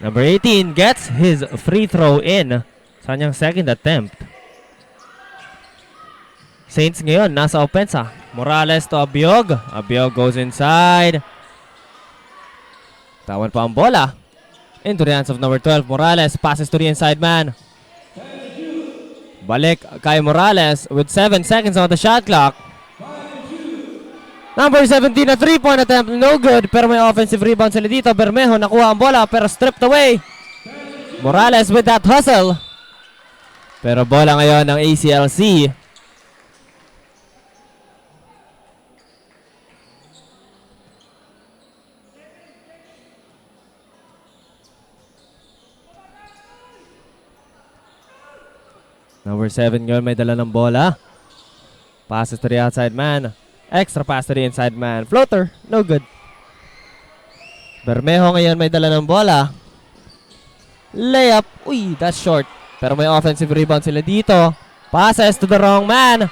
Speaker 2: Number 18 gets his free throw in sa kanyang second attempt. Saints ngayon nasa opensa. Morales to Abiog. Abiog goes inside. Tawan pa ang bola. Into the hands of number 12. Morales passes to the inside man. Balik kay Morales with 7 seconds on the shot clock. Number 17 na 3-point attempt, no good, pero may offensive rebound sila dito. Bermejo nakuha ang bola pero stripped away. Morales with that hustle. Pero bola ngayon ng ACLC. Number 7 ngayon may dala ng bola. Passes to the outside man. Extra pass to the inside man. Floater, no good. Bermejo ngayon may dala ng bola. Layup, uy, that's short. Pero may offensive rebound sila dito. Passes to the wrong man.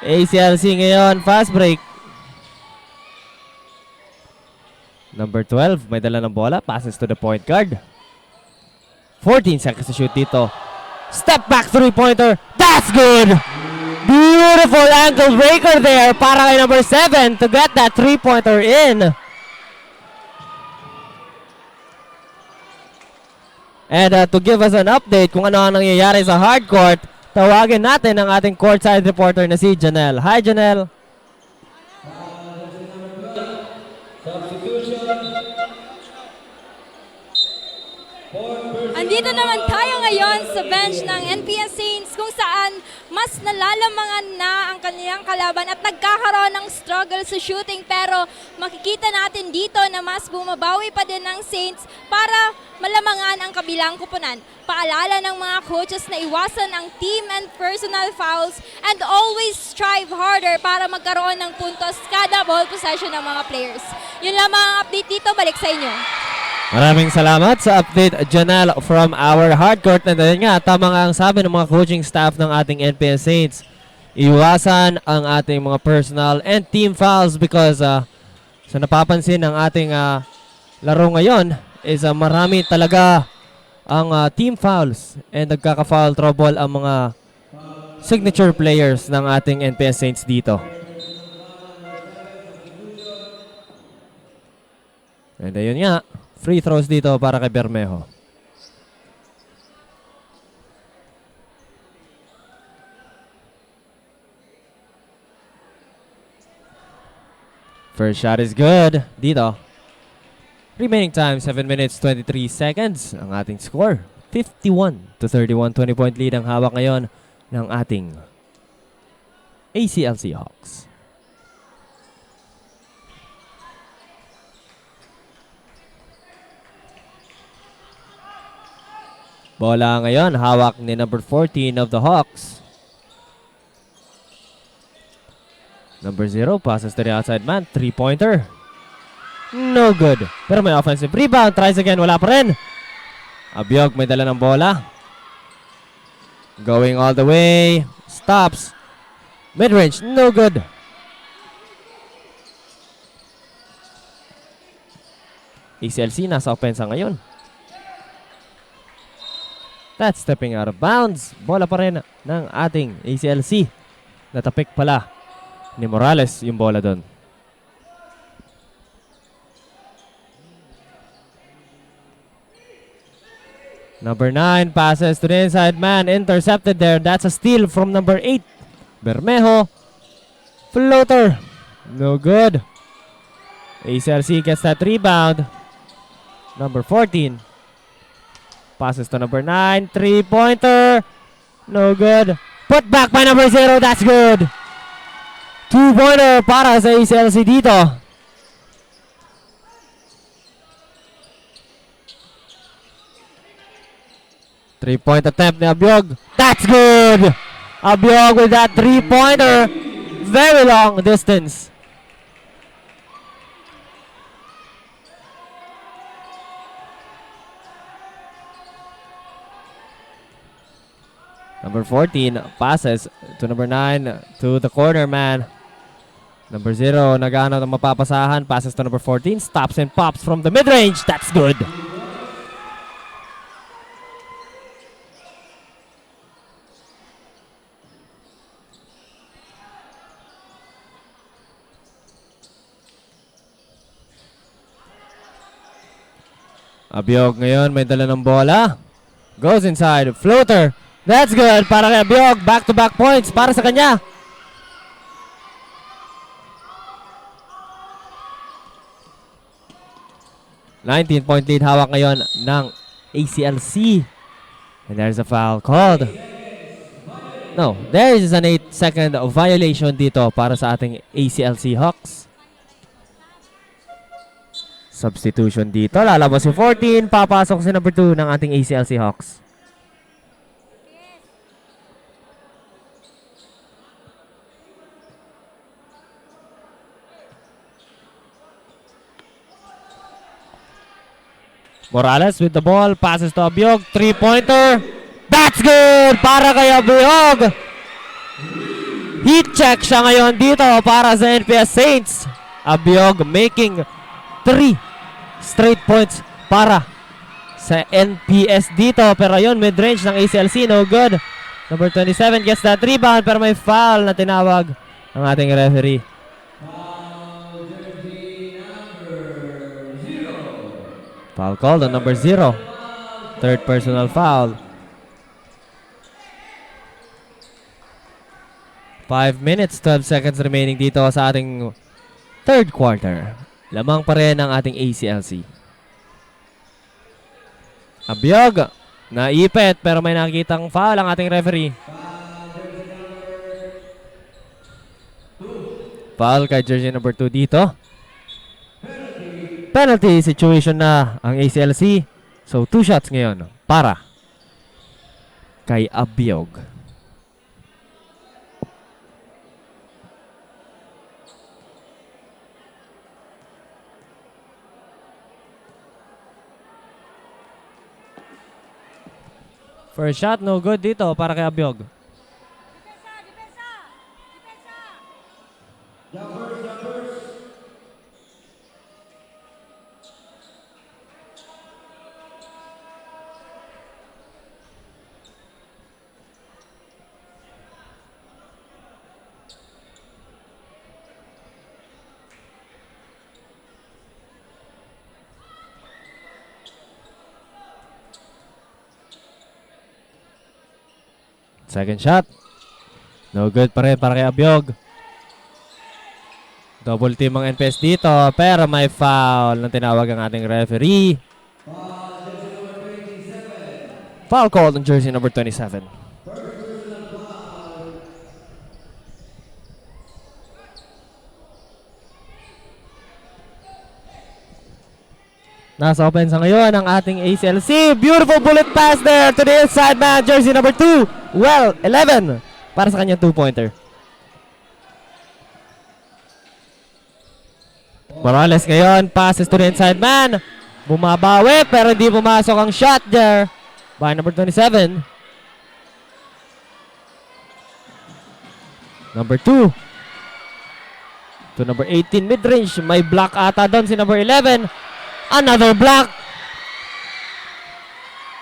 Speaker 2: ACLC ngayon, fast break. Number 12, may dala ng bola. Passes to the point guard. 14 seconds to shoot dito. Step back 3-pointer. That's good! Beautiful ankle breaker there para kay number 7 to get that 3-pointer in. And to give us an update kung ano ang nangyayari sa hardcourt, tawagin natin ang ating courtside reporter na si Janelle. Hi, Janelle.
Speaker 3: Andito naman tayo ngayon sa bench ng NPS Saints kung saan mas nalalamangan na ang kanilang kalaban at nagkakaroon ng struggle sa shooting, pero makikita natin dito na mas bumabawi pa din ng Saints para malamangan ang kabilang kupunan. Paalala ng mga coaches na iwasan ang team and personal fouls and always strive harder para magkaroon ng puntos kada ball possession ng mga players. Yun lamang ang update dito, balik sa inyo.
Speaker 2: Maraming salamat sa update, Janelle, from our hardcourt. And dahil nga, tama nga ang sabi ng mga coaching staff ng ating NPS Saints. Iwasan ang ating mga personal and team fouls because sa napapansin ng ating laro ngayon is marami talaga ang team fouls and nagkaka-foul trouble ang mga signature players ng ating NPS Saints dito. And ayun nga, free throws dito para kay Bermejo. First shot is good dito. Remaining time, 7 minutes, 23 seconds. Ang ating score, 51-31. 20-point lead ang hawak ngayon ng ating ACLC Hawks. Bola ngayon, hawak ni number 14 of the Hawks. Number 0, passes to the outside man. 3-pointer. No good. Pero may offensive rebound. Tries again. Wala pa rin. Abiog may dala ng bola. Going all the way. Stops. Mid-range. No good. ACLC nasa offensa ngayon. That's stepping out of bounds. Bola pa rin ng ating ACLC. Natapik pala ni Morales yung bola doon. Number 9 passes to the inside man. Intercepted there. That's a steal from number 8. Bermejo. Floater. No good. ACLC gets that rebound. Number 14. Passes to number 9. 3-pointer. No good. Put back by number 0. That's good. 2-pointer para sa ACLC dito. Three-point attempt ni Abiog. That's good. Abiog with that 3-pointer. Very long distance. Number 14 passes to number 9 to the corner man. Number 0 nagano ng mapapasahan. Passes to number 14. Stops and pops from the mid-range. That's good. Abiog ngayon may dala ng bola. Goes inside. Floater. That's good para kay Abiog. Back-to-back points para sa kanya. $19-point lead hawak ngayon ng ACLC. And there's a foul called. No, there is an 8-second violation dito para sa ating ACLC Hawks. Substitution dito. Lalabas si 14. Papasok si number 2 ng ating ACLC Hawks. Morales with the ball. Passes to Abiog. 3-pointer. That's good para kay Abiog. Heat check siya ngayon dito para sa NPS Saints. Abiog making 3 straight points para sa NPS dito. Pero yun, mid-range ng ACLC, no good. Number 27 gets that rebound pero may foul na tinawag ng ating referee. Foul called on number 0. Third personal foul. 5 minutes, 12 seconds remaining dito sa ating third quarter. Lamang pa rin ang ating ACLC. Abiog, naipit pero may nakikitang foul ang ating referee. Foul kay jersey number 2 dito. Penalty situation na ang ACLC. So 2 shots ngayon para kay Abiog. First shot, no good dito para kay Abiog. Second shot. No good pa rin para kay Abyog. Double team ang NPS dito, pero may foul na tinawag ang ating referee. Foul called on jersey number 27. Nasa opensa ngayon ang ating ACLC. Beautiful bullet pass there to the inside man, jersey number 2. Well, 11 para sa kanyang 2-pointer. Morales ngayon, passes to the inside man. Bumabawi pero hindi pumasok ang shot there by number 27. Number 2. To number 18 mid-range. May block ata doon si number 11. Another block.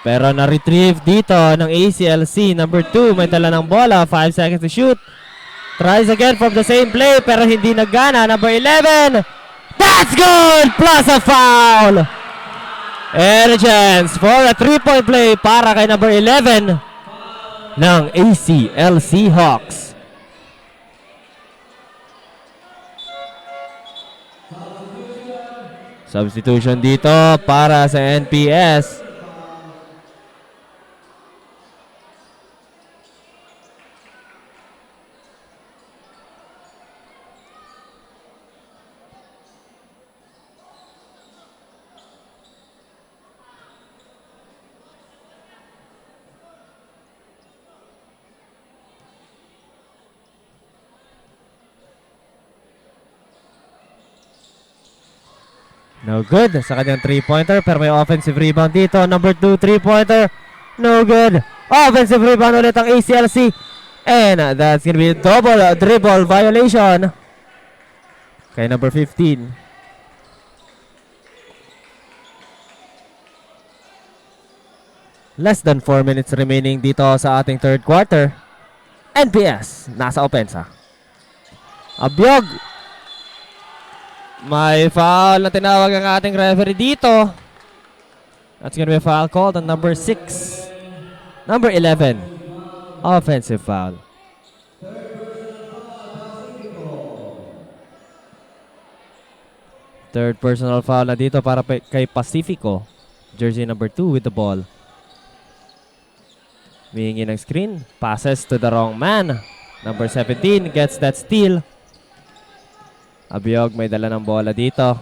Speaker 2: Pero na-retrieve dito ng ACLC. Number 2, may dala ng bola. 5 seconds to shoot. Tries again from the same play pero hindi nagana. Number 11. That's good! Plus a foul. And a chance for a 3-point play para kay number 11 ng ACLC Hawks. Substitution dito para sa NPS. No good sa kanyang 3-pointer pero may offensive rebound dito. Number 2 3-pointer. No good. Offensive rebound ulit ang ACLC. And that's gonna be a double dribble violation kay number 15. Less than 4 minutes remaining dito sa ating third quarter. NPS nasa opensa. Abyog. May foul na tinawag ang ating referee dito. That's gonna be a foul called on number 6. Number 11. Offensive foul. Third personal foul na dito para kay Pacifico. Jersey number 2 with the ball. Humihingi ng screen. Passes to the wrong man. Number 17 gets that steal. Abyog may dala ng bola dito.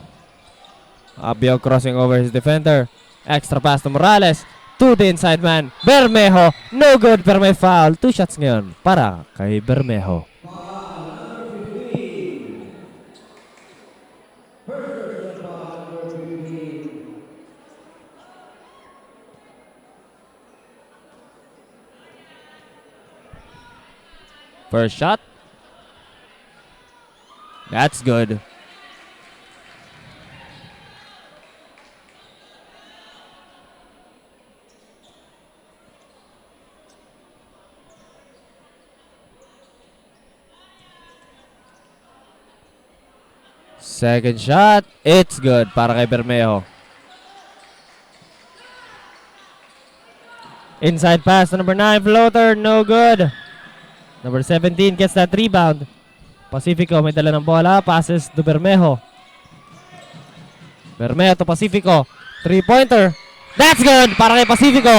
Speaker 2: Abyog crossing over his defender. Extra pass to Morales. To the inside man. Bermejo. No good pero may foul. 2 shots ngayon para kay Bermejo. First shot. That's good. Second shot. It's good para kay Bermejo. Inside pass to number 9 floater. No good. Number 17 gets that rebound. Pacifico may dala ng bola. Passes to Bermejo. Bermejo to Pacifico. 3-pointer. That's good para kay Pacifico.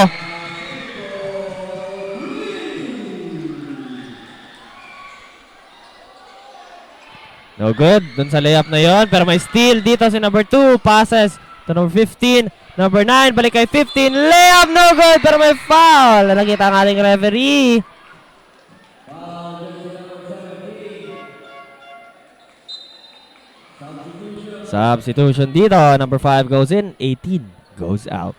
Speaker 2: No good. Dun sa layup na yon. Pero may steal dito si number 2. Passes to number 15. Number 9. Balik kay 15. Layup. No good. Pero may foul. Nakita ang ating referee. Substitution dito. Number 5 goes in. 18 goes out.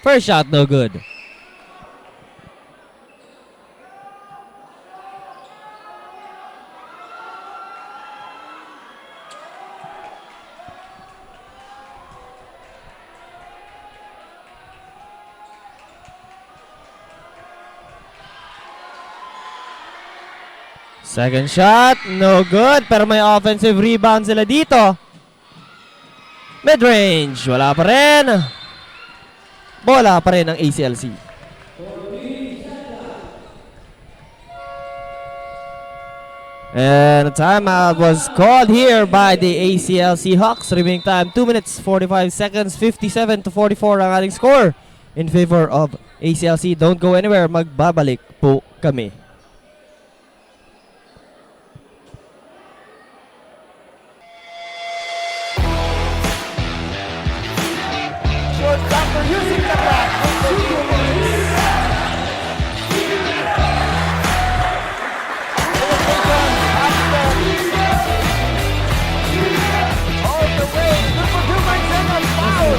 Speaker 2: First shot, no good. Second shot, no good. Pero may offensive rebound sila dito. Mid-range, wala pa rin. Bola pa rin ang ACLC. And timeout was called here by the ACLC Hawks. Remaining time 2 minutes 45 seconds, 57-44 ang ating score in favor of ACLC. Don't go anywhere, magbabalik po kami.
Speaker 1: Shortstopper using the bat. All the way. Good for 2 points and a foul.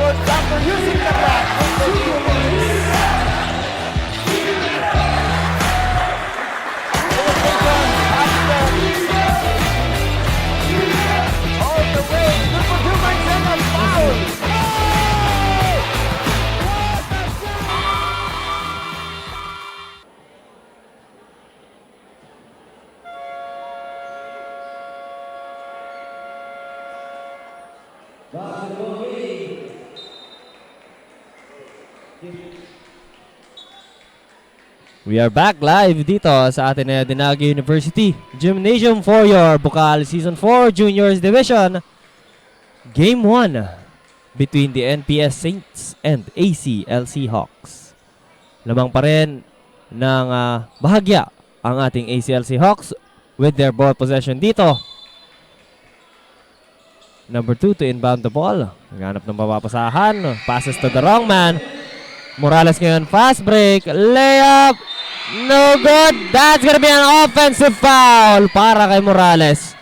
Speaker 1: Shortstopper using the bat. All the way. Good for 2 points and a foul.
Speaker 2: We are back live dito sa atin na ADNU University Gymnasium for your Bucal Season 4 Juniors Division. Game 1 between the NPS Saints and ACLC Hawks. Lamang pa rin ng bahagya ang ating ACLC Hawks with their ball possession dito. Number 2 to inbound the ball. Naghanap ng mapapasahan. Passes to the wrong man. Morales ngayon, fast break, layup, no good. That's gonna be an offensive foul para kay Morales.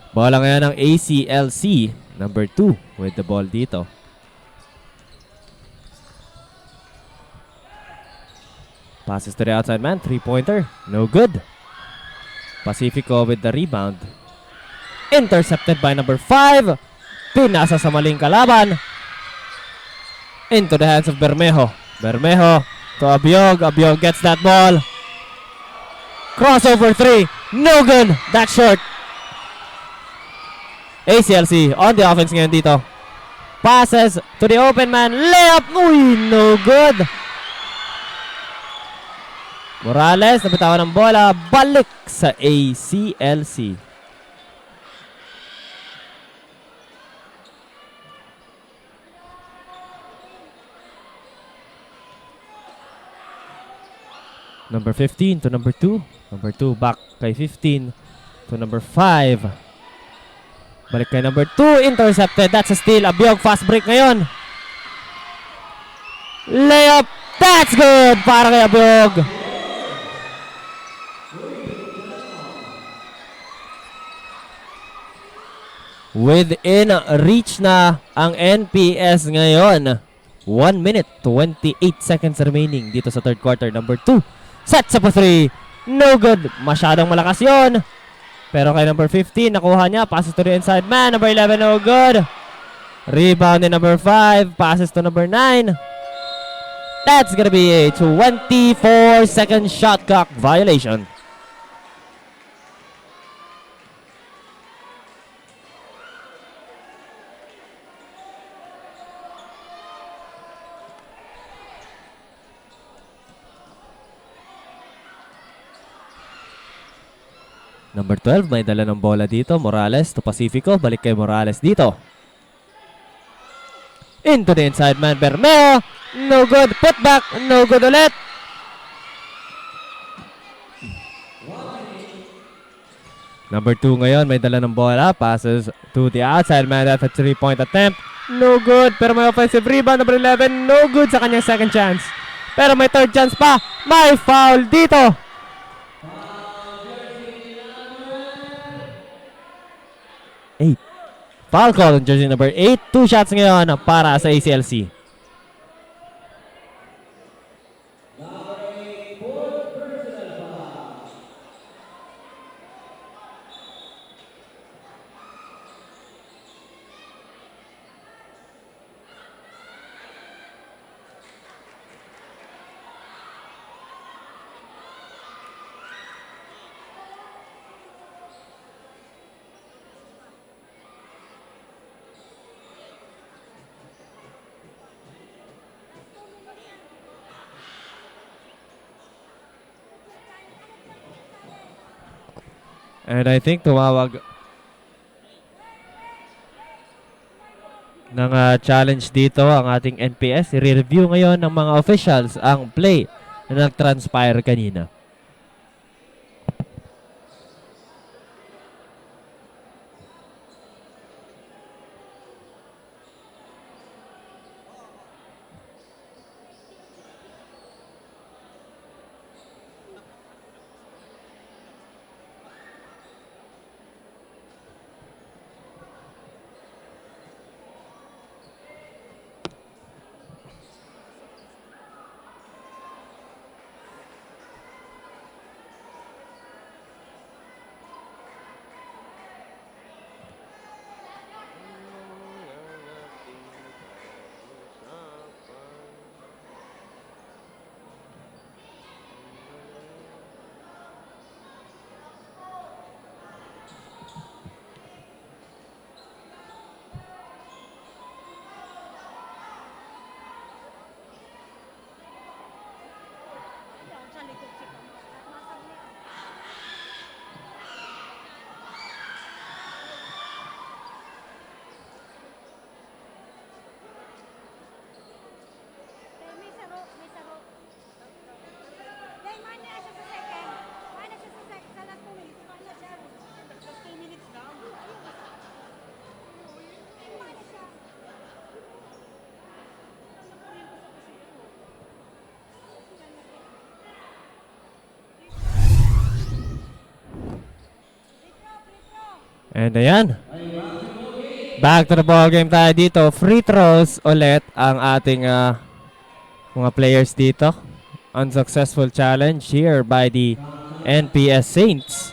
Speaker 2: Bola ngayon ng ACLC, number 2 with the ball dito. Passes to the outside man, 3-pointer, no good. Pacifico with the rebound. Intercepted by number 5. Pinasa sa maling kalaban. Into the hands of Bermejo. Bermejo to Abiog. Abiog gets that ball. Crossover 3, no good. That's short. ACLC on the offense ngayon dito. Passes to the open man, layup, uy, no good. Morales, nabitawan ng bola, balik sa ACLC. Number 15 to number 2. Number 2 back kay 15 to number 5. Balik kay number 2, intercepted. That's a steal. Abiog, fast break ngayon. Layup, that's good para kay Abiog. Within reach na ang NPS ngayon. 1 minute, 28 seconds remaining dito sa third quarter. Number 2, sets up a 3. No good. Masyadong malakas yon. Pero kay number 15, nakuha niya. Passes to the inside man. Number 11, no good. Rebound ni number 5. Passes to number 9. That's gonna be a 24-second shot clock violation. Number 12, may dala ng bola dito. Morales to Pacifico. Balik kay Morales dito. Into the inside man. Bermeo. No good. Put back. No good ulit. Number 2 ngayon, may dala ng bola. Passes to the outside man. That's a 3-point attempt. No good. Pero may offensive rebound. Number 11, no good sa kanyang second chance. Pero may third chance pa. May foul dito. Foul call on jersey number 8. 2 shots ngayon para sa ACLC. And I think tumawag ng challenge dito ang ating NPS. I-review ngayon ng mga officials ang play na nag-transpire kanina. And ayan. Back to the ball game tayo dito. Free throws ulit ang ating mga players dito. Unsuccessful challenge here by the NPS Saints.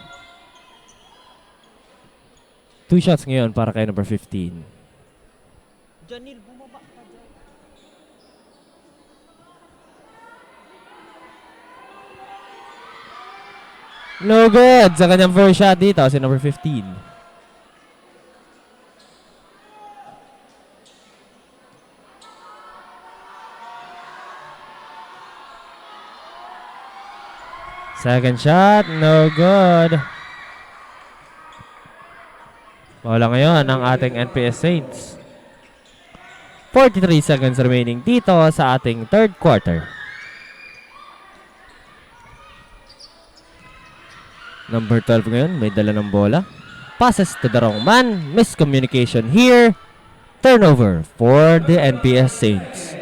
Speaker 2: 2 shots ngayon para kay number 15.
Speaker 1: Janil, bumaba ka dyan.
Speaker 2: No good sa kanyang first shot dito si number 15. Second shot, no good. Wala ngayon ang ating NPS Saints. 43 seconds remaining dito sa ating third quarter. Number 12 ngayon, may dala ng bola. Passes to the wrong man. Miscommunication here. Turnover for the NPS Saints.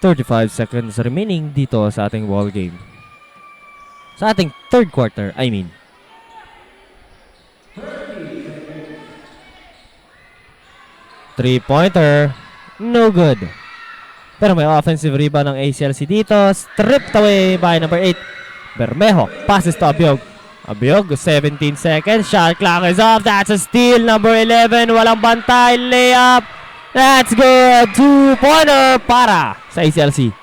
Speaker 2: 35 seconds remaining dito sa ating ball game. Sa ating third quarter, I mean. 3-pointer. No good. Pero may offensive rebound ng ACLC dito. Stripped away by number 8. Bermejo passes to Abiog. Abiog, 17 seconds. Shot clock is off. That's a steal. Number 11. Walang bantay. Layup. That's good. 2-pointer para sa ACLC.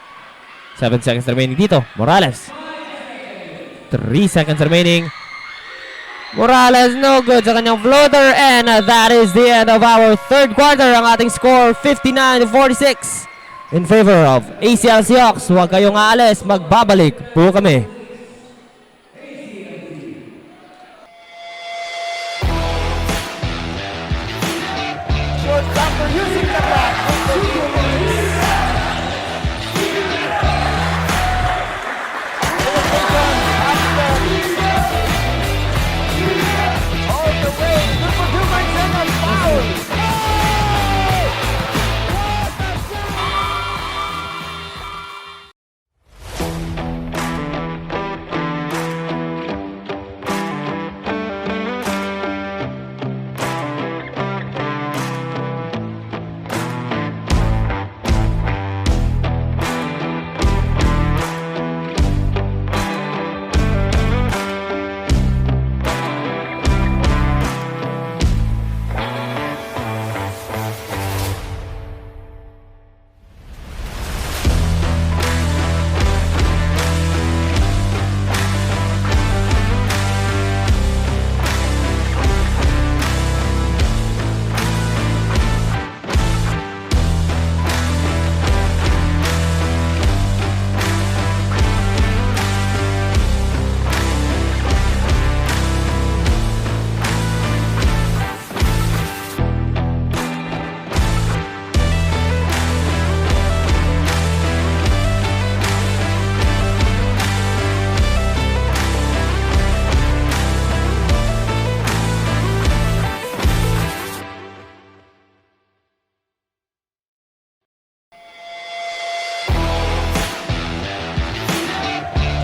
Speaker 2: 7 seconds remaining dito. Morales. 3 seconds remaining. Morales, no good sa kanyang floater. And that is the end of our third quarter. Ang ating score, 59-46 in favor of ACLC Hawks. Huwag kayong aalis. Magbabalik po kami.
Speaker 1: Shortstopper using the clock. All the way. Number 2 by second foul.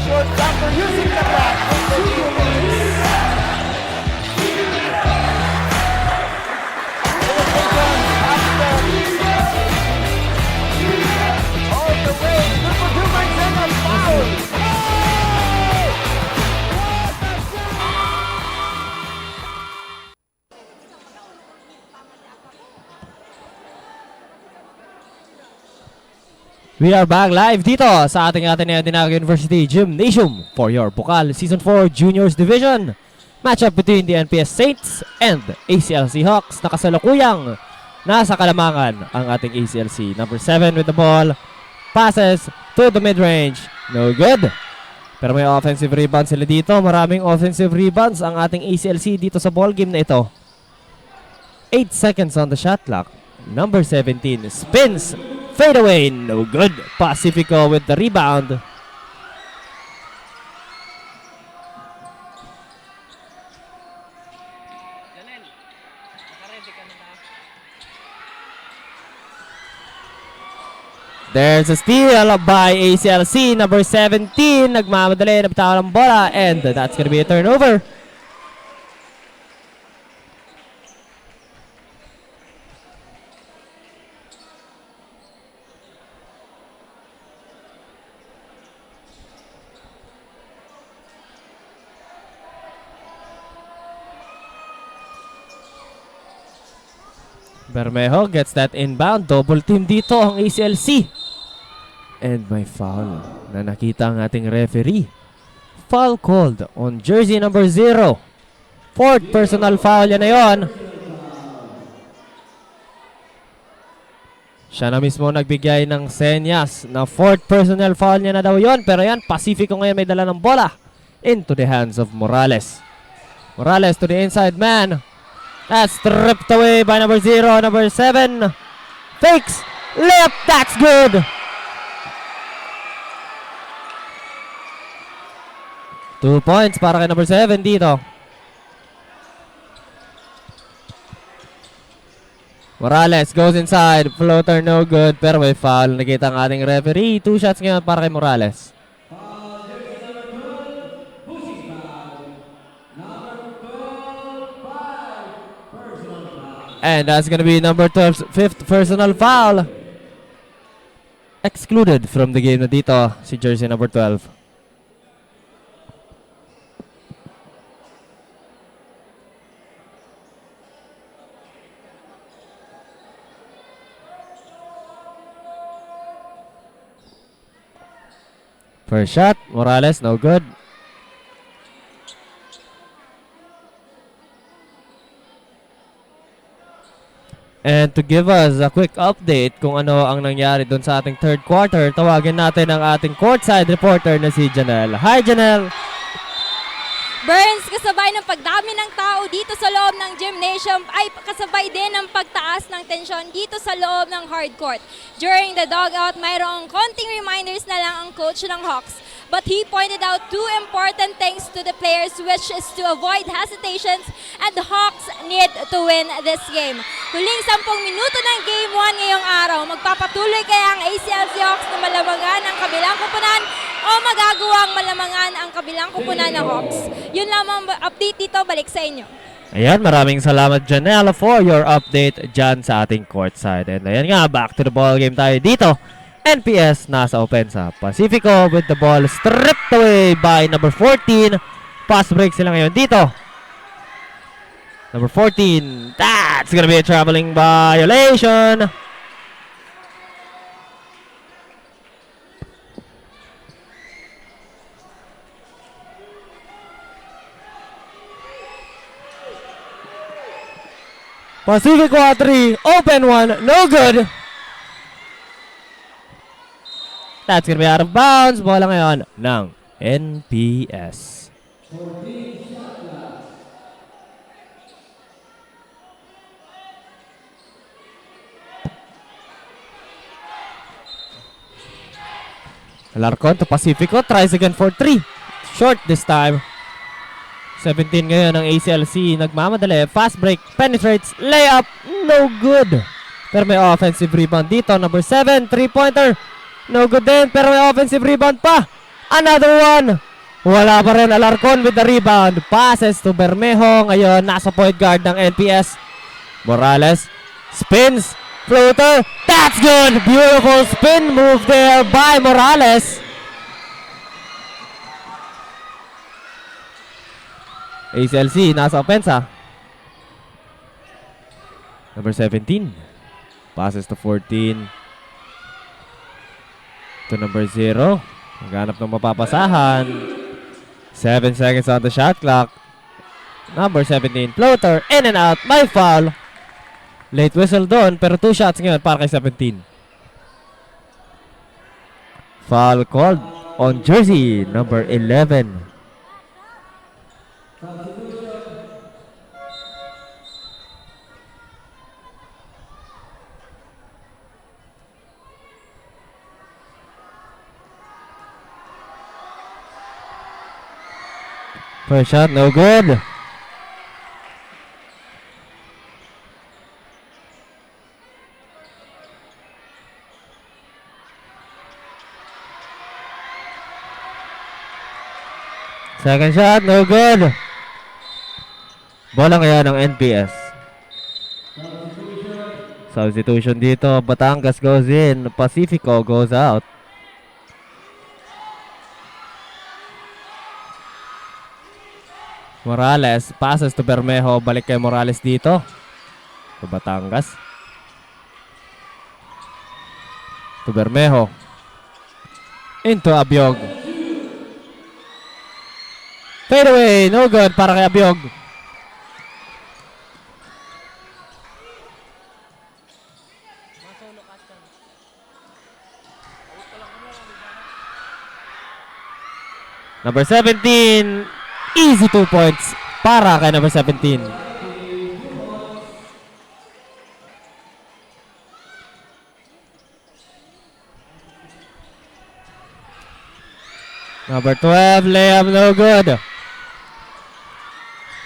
Speaker 1: Shortstopper using the clock. All the way. Number 2 by second foul.
Speaker 2: We are back live dito sa ating ADNU University Gymnasium for your Bucal Season 4 Juniors Division. Matchup between the NPS Saints and ACLC Hawks. Nakasalukuyang nasa kalamangan ang ating ACLC. Number 7 with the ball. Passes to the mid-range. No good. Pero may offensive rebounds sila dito. Maraming offensive rebounds ang ating ACLC dito sa ball game na ito. 8 seconds on the shot clock. Number 17 spins. Fade away, no good. Pacifico with the rebound. There's a steal by ACLC, number 17. Nagmamadali, nabitawan ang bola, and that's gonna be a turnover. Bermejo gets that inbound. Double team dito ang ACLC. And may foul na nakita ang ating referee. Foul called on jersey number 0. Fourth personal foul yan na yun. Siya na mismo nagbigay ng senyas na fourth personal foul niya na daw yun. Pero yan, Pacifico ngayon may dala ng bola into the hands of Morales. Morales to the inside man. That's stripped away by number 0, number 7. Fakes. Layup. That's good. Two points para kay number 7 dito. Morales goes inside. Floater no good. Pero may foul. Nakita ang ating referee. 2 shots ngayon para kay Morales. And that's gonna be number 12's fifth personal foul. Excluded from the game na dito si jersey number 12. First shot, Morales, no good. And to give us a quick update kung ano ang nangyari dun sa ating third quarter, tawagin natin ang ating courtside reporter na si Janelle. Hi, Janelle!
Speaker 3: Burns, kasabay ng pagdami ng tao dito sa loob ng gymnasium ay kasabay din ng pagtaas ng tensyon dito sa loob ng hardcourt. During the dugout, mayroong konting reminders na lang ang coach ng Hawks. But he pointed out two important things to the players, which is to avoid hesitations and the Hawks need to win this game. Huling 10 minuto ng Game 1 ngayong araw. Magpapatuloy kaya ang ACL Hawks na malamangan ang kabilang kupunan o magagawang malamangan ang kabilang kupunan ng Hawks? Yun lamang update dito. Balik sa inyo.
Speaker 2: Ayan, maraming salamat Janelle for your update dyan sa ating courtside. And ayan nga, back to the ball game tayo dito. NPS nasa opensa. Pacifico with the ball stripped away by number 14. Pass break sila ngayon dito. Number 14. That's gonna be a traveling violation. Pacifico at 3. Open 1. No good. That's gonna be out of bounds. Bola ngayon ng NPS. Alarcon to Pacifico. Tries again for 3. Short this time. 17 ngayon ng ACLC. Nagmamadali. Fast break. Penetrates. Layup. No good. Pero may offensive rebound dito. Number 7. 3-pointer. No good din, pero may offensive rebound pa. Another one. Wala pa rin Alarcon with the rebound. Passes to Bermejo. Ngayon, nasa point guard ng NPS. Morales spins. Floater. That's good. Beautiful spin move there by Morales. ACLC, nasa opensa. Number 17. Passes to 14. To number 0. Maghanap ng mapapasahan. 7 seconds on the shot clock. Number 17. Floater. In and out. May foul. Late whistle doon. Pero 2 shots ngayon para kay 17. Foul called on jersey number 11. First shot, no good. Second shot, no good. Bola kaya ng NPS. Substitution dito. Batangas goes in. Pacifico goes out. Morales passes to Bermejo. Balik kay Morales dito. To Batangas. To Bermejo. Into Abiog. Fade away. No good para kay Abiog. Number 17. Easy 2 points para kay number 17. Number 12, layup no good.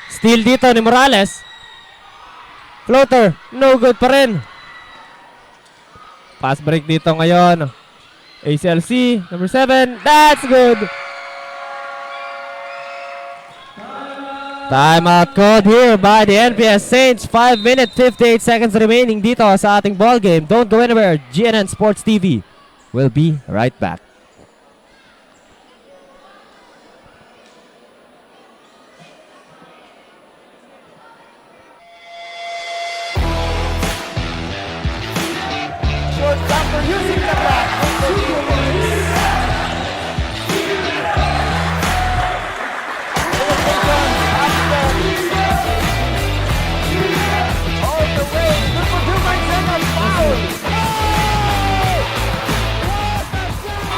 Speaker 2: Steal dito ni Morales. Floater, no good pa rin. Pass break dito ngayon. ACLC, number 7, that's good. Timeout called here by the NPS Saints. 5 minutes, 58 seconds remaining dito sa ating ball game. Don't go anywhere. GNN Sports TV will be right back.
Speaker 1: Shortstopper using the block. All the way. Triple two by second foul. Shortstopper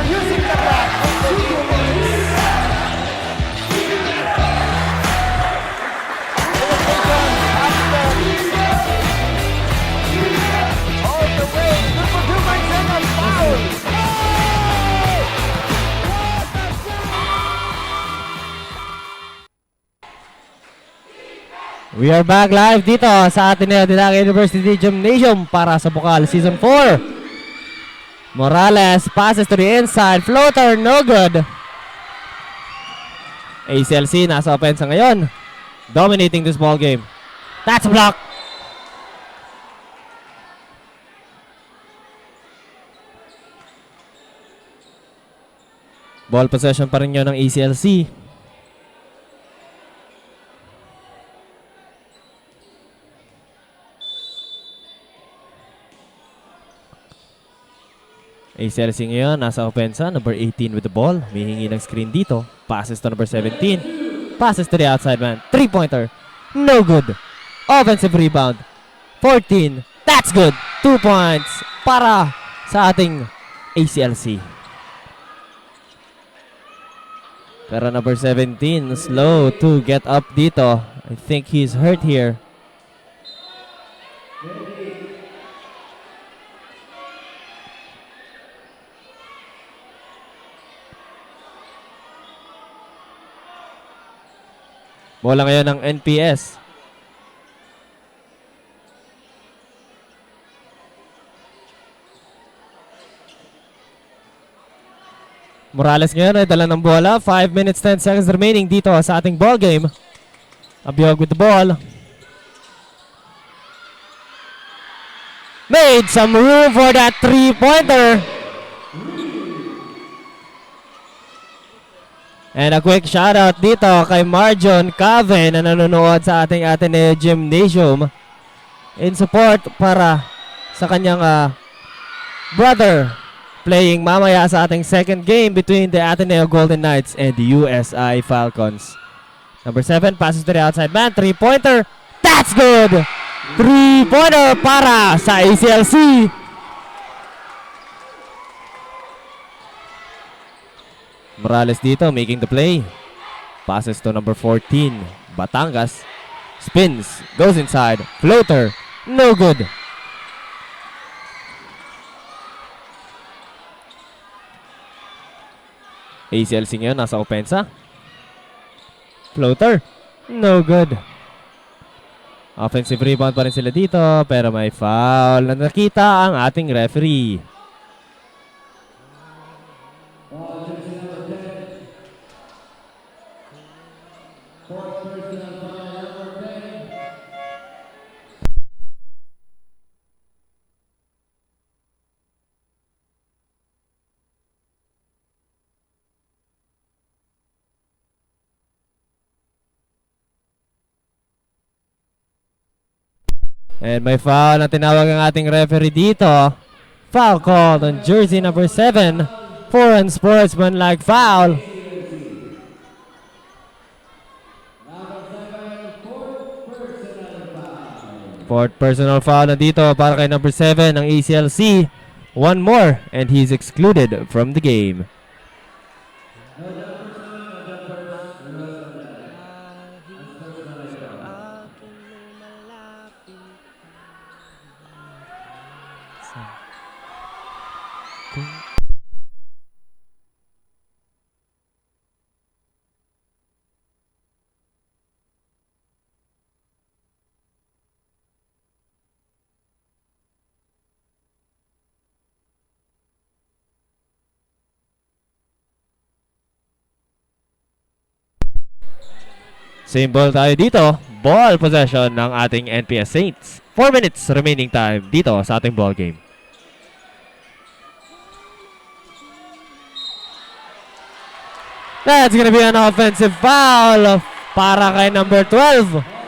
Speaker 1: using the block. All the way. Triple two by second foul.
Speaker 2: We are back live dito sa ADNU University Gymnasium para sa Bucal Season 4. Morales passes to the inside. Floater, no good. ACLC nasa offense ngayon. Dominating this ball game. That's a block. Ball possession pa rin yun ng ACLC. ACLC ngayon, nasa opensa, number 18 with the ball. Mihingi ng screen dito. Passes to number 17. Passes to the outside man. 3-pointer. No good. Offensive rebound. 14. That's good. 2 points para sa ating ACLC. Pero number 17, slow to get up dito. I think he's hurt here. Bola ngayon ng NPS. Morales ngayon ay dala ng bola. 5 minutes 10 seconds remaining dito sa ating ball game. Abiyog with the ball. Made some room for that 3-pointer. And a quick shoutout dito kay Marjon Cave na nanonood sa ating ADNU Gymnasium in support para sa kanyang brother playing mamaya sa ating second game between the ADNU Golden Knights and the USI Falcons. Number 7 passes to the outside man. 3-pointer. That's good! 3-pointer para sa ACLC. Morales dito making the play. Passes to number 14. Batangas. Spins. Goes inside. Floater. No good. ACLC ngayon nasa opensa. Floater. No good. Offensive rebound pa rin sila dito. Pero may foul na nakita ang ating referee. And may foul na tinawag ang ating referee dito. Foul called on jersey number 7. Foreign sportsman-like foul. Fourth personal foul na dito para kay number 7 ng ACLC. One more and he's excluded from the game. Same ball tayo dito. Ball possession ng ating NPS Saints. 4 minutes remaining time dito sa ating ball game. That's gonna be an offensive foul para kay number 12.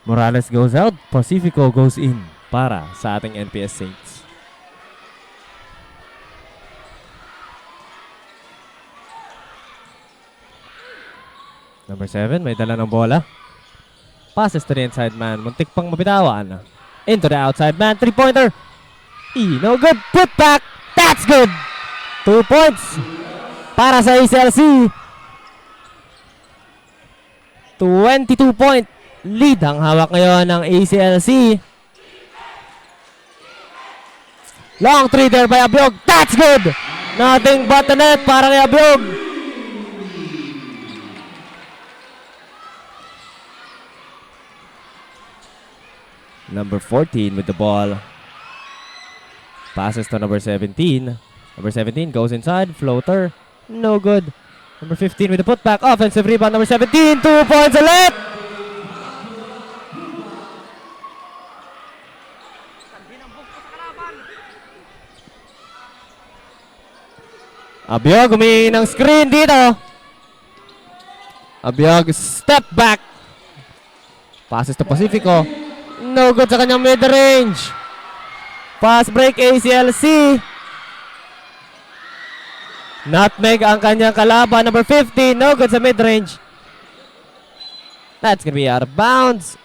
Speaker 2: Morales goes out, Pacifico goes in para sa ating NPS Saints. Number 7, may dala ng bola. Passes to the inside man, muntik pang mabitawan. Into the outside man, 3-pointer. No good, put back, that's good. 2 points para sa ACLC. 22-point lead ang hawak ngayon ng ACLC. Long 3 there by Abiog. That's good! Nothing but the net para kay Abiog. Number 14 with the ball. Passes to number 17. Number 17 goes inside. Floater. No good. Number 15 with the putback. Offensive rebound. Number 17. 2 points ulit! Abiog humingi ng screen dito. Abiog step back. Passes to Pacifico. No good sa kanyang mid-range. Pass break ACLC. Nutmeg ang kanyang kalaban. Number 50. No good sa mid-range. That's gonna be out of bounds.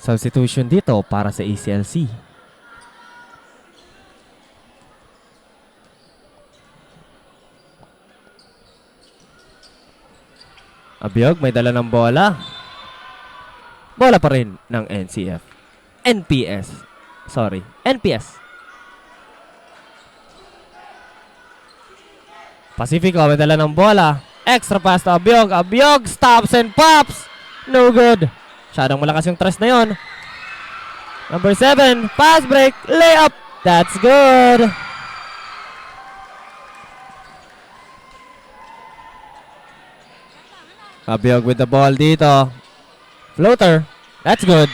Speaker 2: Substitution dito para sa ACLC. Abiog may dala ng bola. Bola pa rin ng NCF. NPS. Sorry, NPS. Pacifico may dala ng bola. Extra pass to Abiog. Abiog stops and pops. No good. Masyadong malakas yung tres na yon. Number 7, pass break, layup. That's good. Abiog with the ball dito. Floater. That's good.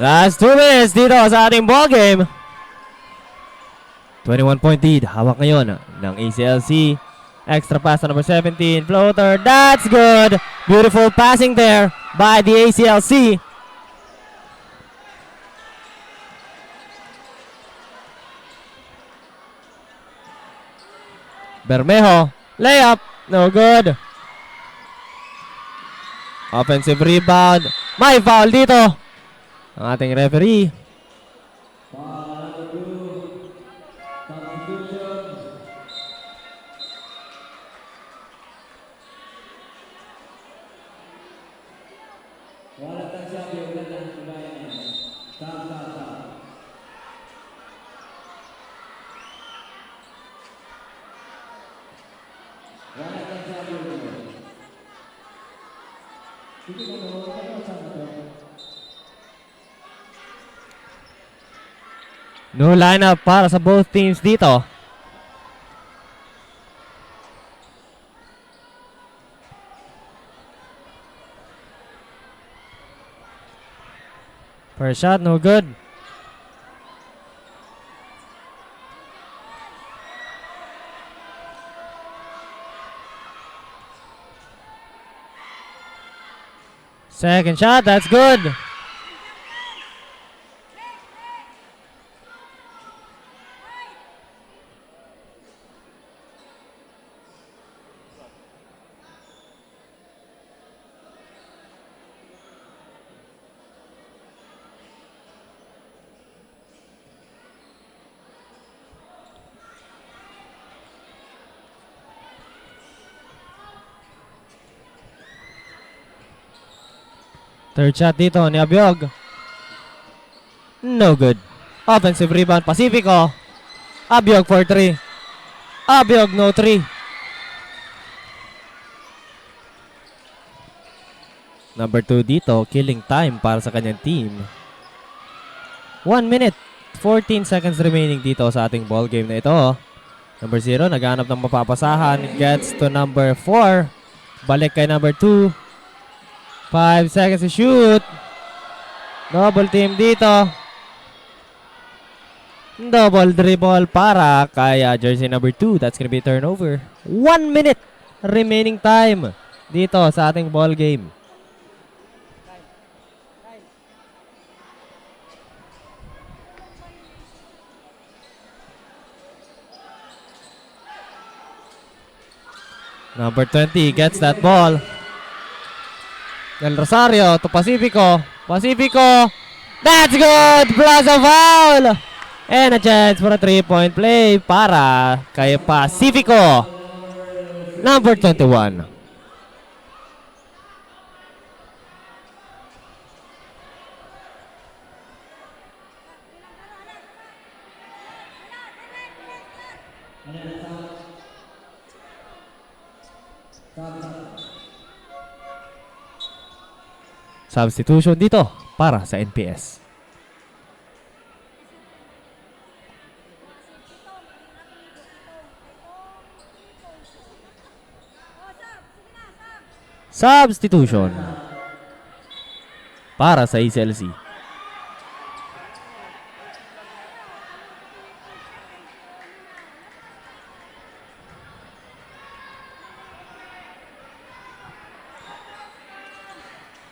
Speaker 2: Last 2 minutes dito sa ating ball game. 21-point lead. Hawak ngayon ng ACLC. Extra pass to number 17. Floater. That's good. Beautiful passing there by the ACLC. Bermejo. Layup. No good. Offensive rebound. May foul dito. Ang ating referee. New lineup para sa both teams dito. First shot, no good. Second shot, that's good. Third shot dito ni Abiog. No good. Offensive rebound, Pacifico. Abiog for 3. Abiog no 3. Number 2 dito, killing time para sa kanyang team. 1 minute, 14 seconds remaining dito sa ating ball game na ito. Number 0, naghanap ng mapapasahan. Gets to number 4. Balik kay number 2. 5 seconds to shoot. Double team dito. Double dribble para kay jersey number 2. That's gonna be turnover. 1 minute remaining time dito sa ating ball game. Number 20 gets that ball. Del Rosario to Pacifico. Pacifico. That's good! Plus a foul! And a chance for a 3-point play para kay Pacifico. Number 21. Substitution dito para sa NPS. Substitution para sa ECLC.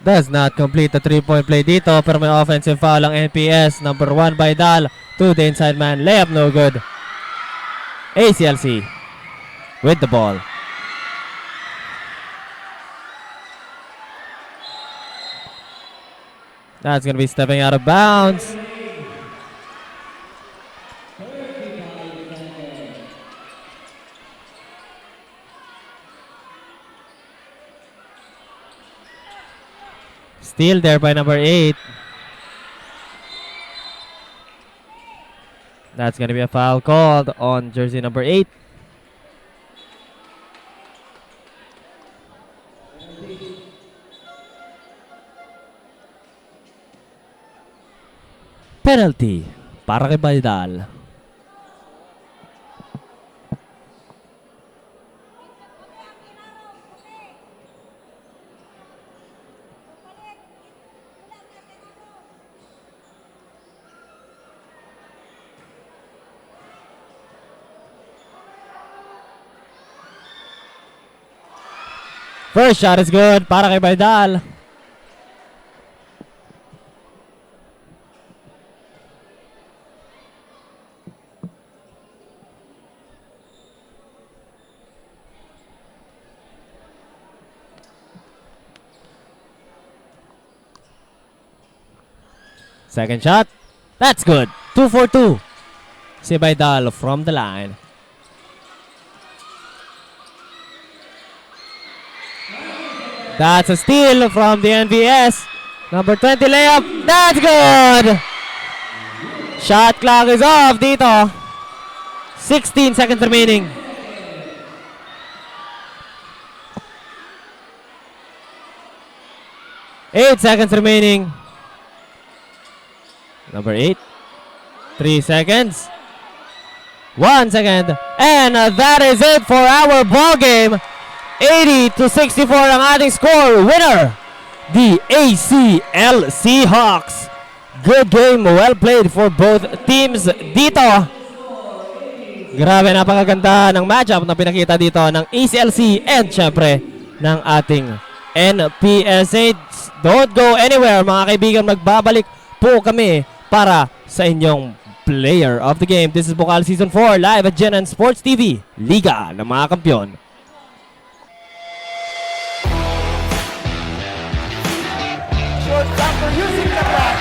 Speaker 2: Does not complete the 3-point play dito, pero may offensive foul ang NPS. Number 1 by Dal to the inside man. Layup no good. ACLC with the ball. That's going to be stepping out of bounds. Steal there by number 8. That's going to be a foul called on jersey number 8. Penalty para kay Baydal. First shot is good para kay Baydal. Second shot. That's good. 2 for 2. Si Baydal from the line. That's a steal from the NVS. Number 20 layup. That's good. Shot clock is off dito. 16 seconds remaining. 8 seconds remaining. Number 8. 3 seconds. 1 second. And that is it for our ball game. 80-64 ang ating score. Winner, the ACLC Hawks. Good game, well played for both teams dito. Grabe, napakaganda ng matchup na pinakita dito ng ACLC and syempre ng ating NPSA. Don't go anywhere mga kaibigan, magbabalik po kami para sa inyong player of the game. This is Bucal Season 4 live at GNN Sports TV, Liga ng mga Kampiyon.
Speaker 1: Shortstopper using the bat.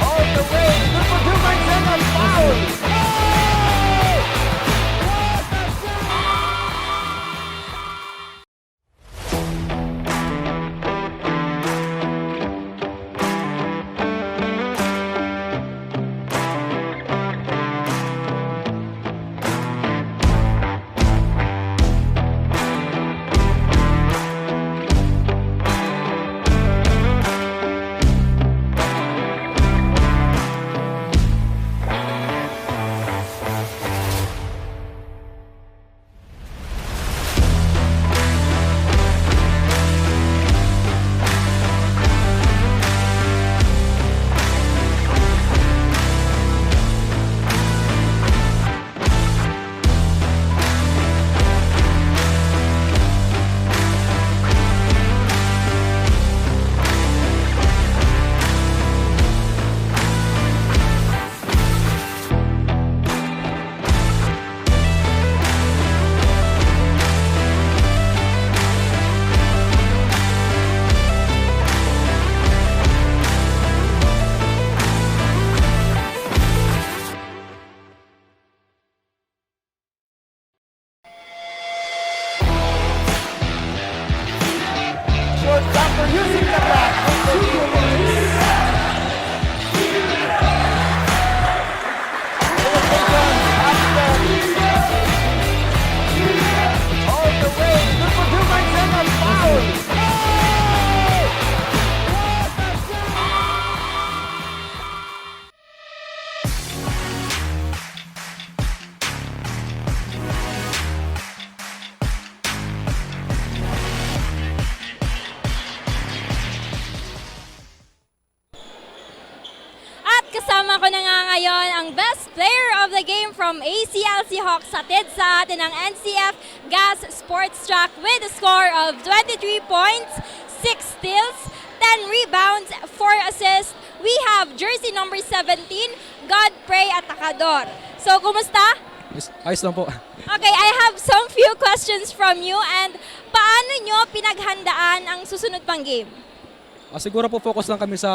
Speaker 1: All the way. Triple two by seven. Foul. Shortstopper using the bat. All the way. Triple two by seven. Foul.
Speaker 3: Kasama ko na nga ngayon ang best player of the game from ACLC Hawks, hatid sa atin ng NCF Gas Sports Track with a score of 23 points, 6 steals, 10 rebounds, 4 assists. We have jersey number 17, Godpray Atacador. So, kumusta?
Speaker 11: Ayos lang po.
Speaker 3: Okay, I have some few questions from you, and paano nyo pinaghandaan ang susunod pang game?
Speaker 11: Siguro po focus lang kami sa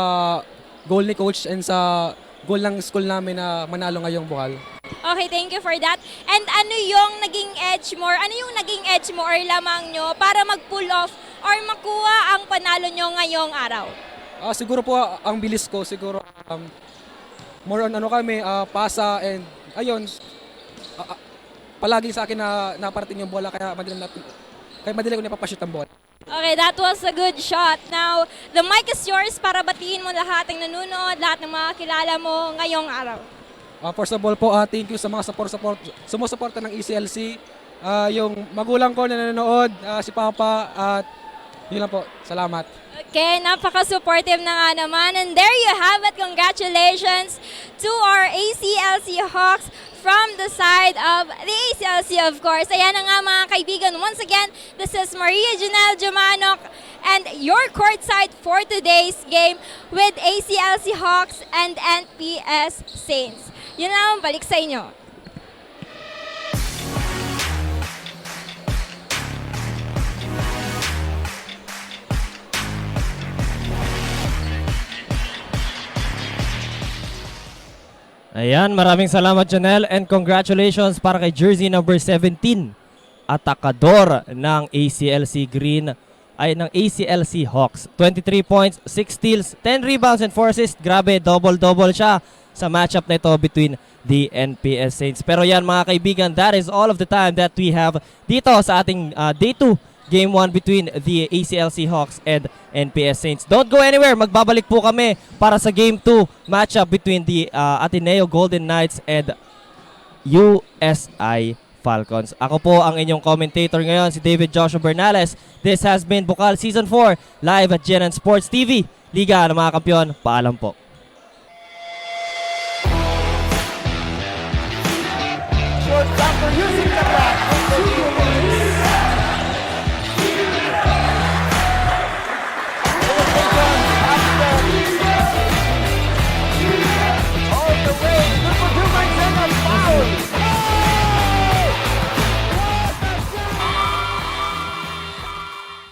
Speaker 11: goal ni coach and sa goal ng school namin na manalo ngayong Bucal.
Speaker 3: Okay, thank you for that. And ano yung naging edge mo, or lamang nyo para mag-pull off or makuha ang panalo nyo ngayong araw?
Speaker 11: Siguro po ang bilis ko, siguro more on pasa and ayun, palagi sa akin na naparating yung bola kaya madali ko napapashoot ang bola.
Speaker 3: Okay, that was a good shot. Now, the mic is yours para batiin mo lahat ng nanonood, lahat ng mga kilala mo ngayong araw.
Speaker 11: First of all po, thank you sa mga sumusuporta ng ECLC. Yung magulang ko na nanonood, si Papa, at yun lang po. Salamat.
Speaker 3: Okay, napaka-supportive na nga naman. And there you have it. Congratulations to our ACLC Hawks from the side of the ACLC, of course. Ayan na nga mga kaibigan. Once again, this is Maria Janelle Jumanok and your courtside for today's game with ACLC Hawks and NPS Saints. Yun lang, balik sa inyo.
Speaker 2: Ayan, maraming salamat Janelle and congratulations para kay jersey number 17, Atacador ng ACLC Green, ay ng ACLC Hawks. 23 points, 6 steals, 10 rebounds and 4 assists. Grabe, double-double siya. sa matchup na ito between the NPS Saints. Pero yan mga kaibigan, that is all of the time that we have dito sa ating Day 2 Game 1 between the ACLC Hawks and NPS Saints. Don't go anywhere. Magbabalik po kami para sa Game 2 matchup between the Ateneo Golden Knights and USI Falcons. Ako po ang inyong commentator ngayon, si David Joshua Bernales. This has been Bucal Season 4 live at GNN Sports TV. Liga ng mga Kampiyon. Paalam po.
Speaker 1: Short stopper using the back.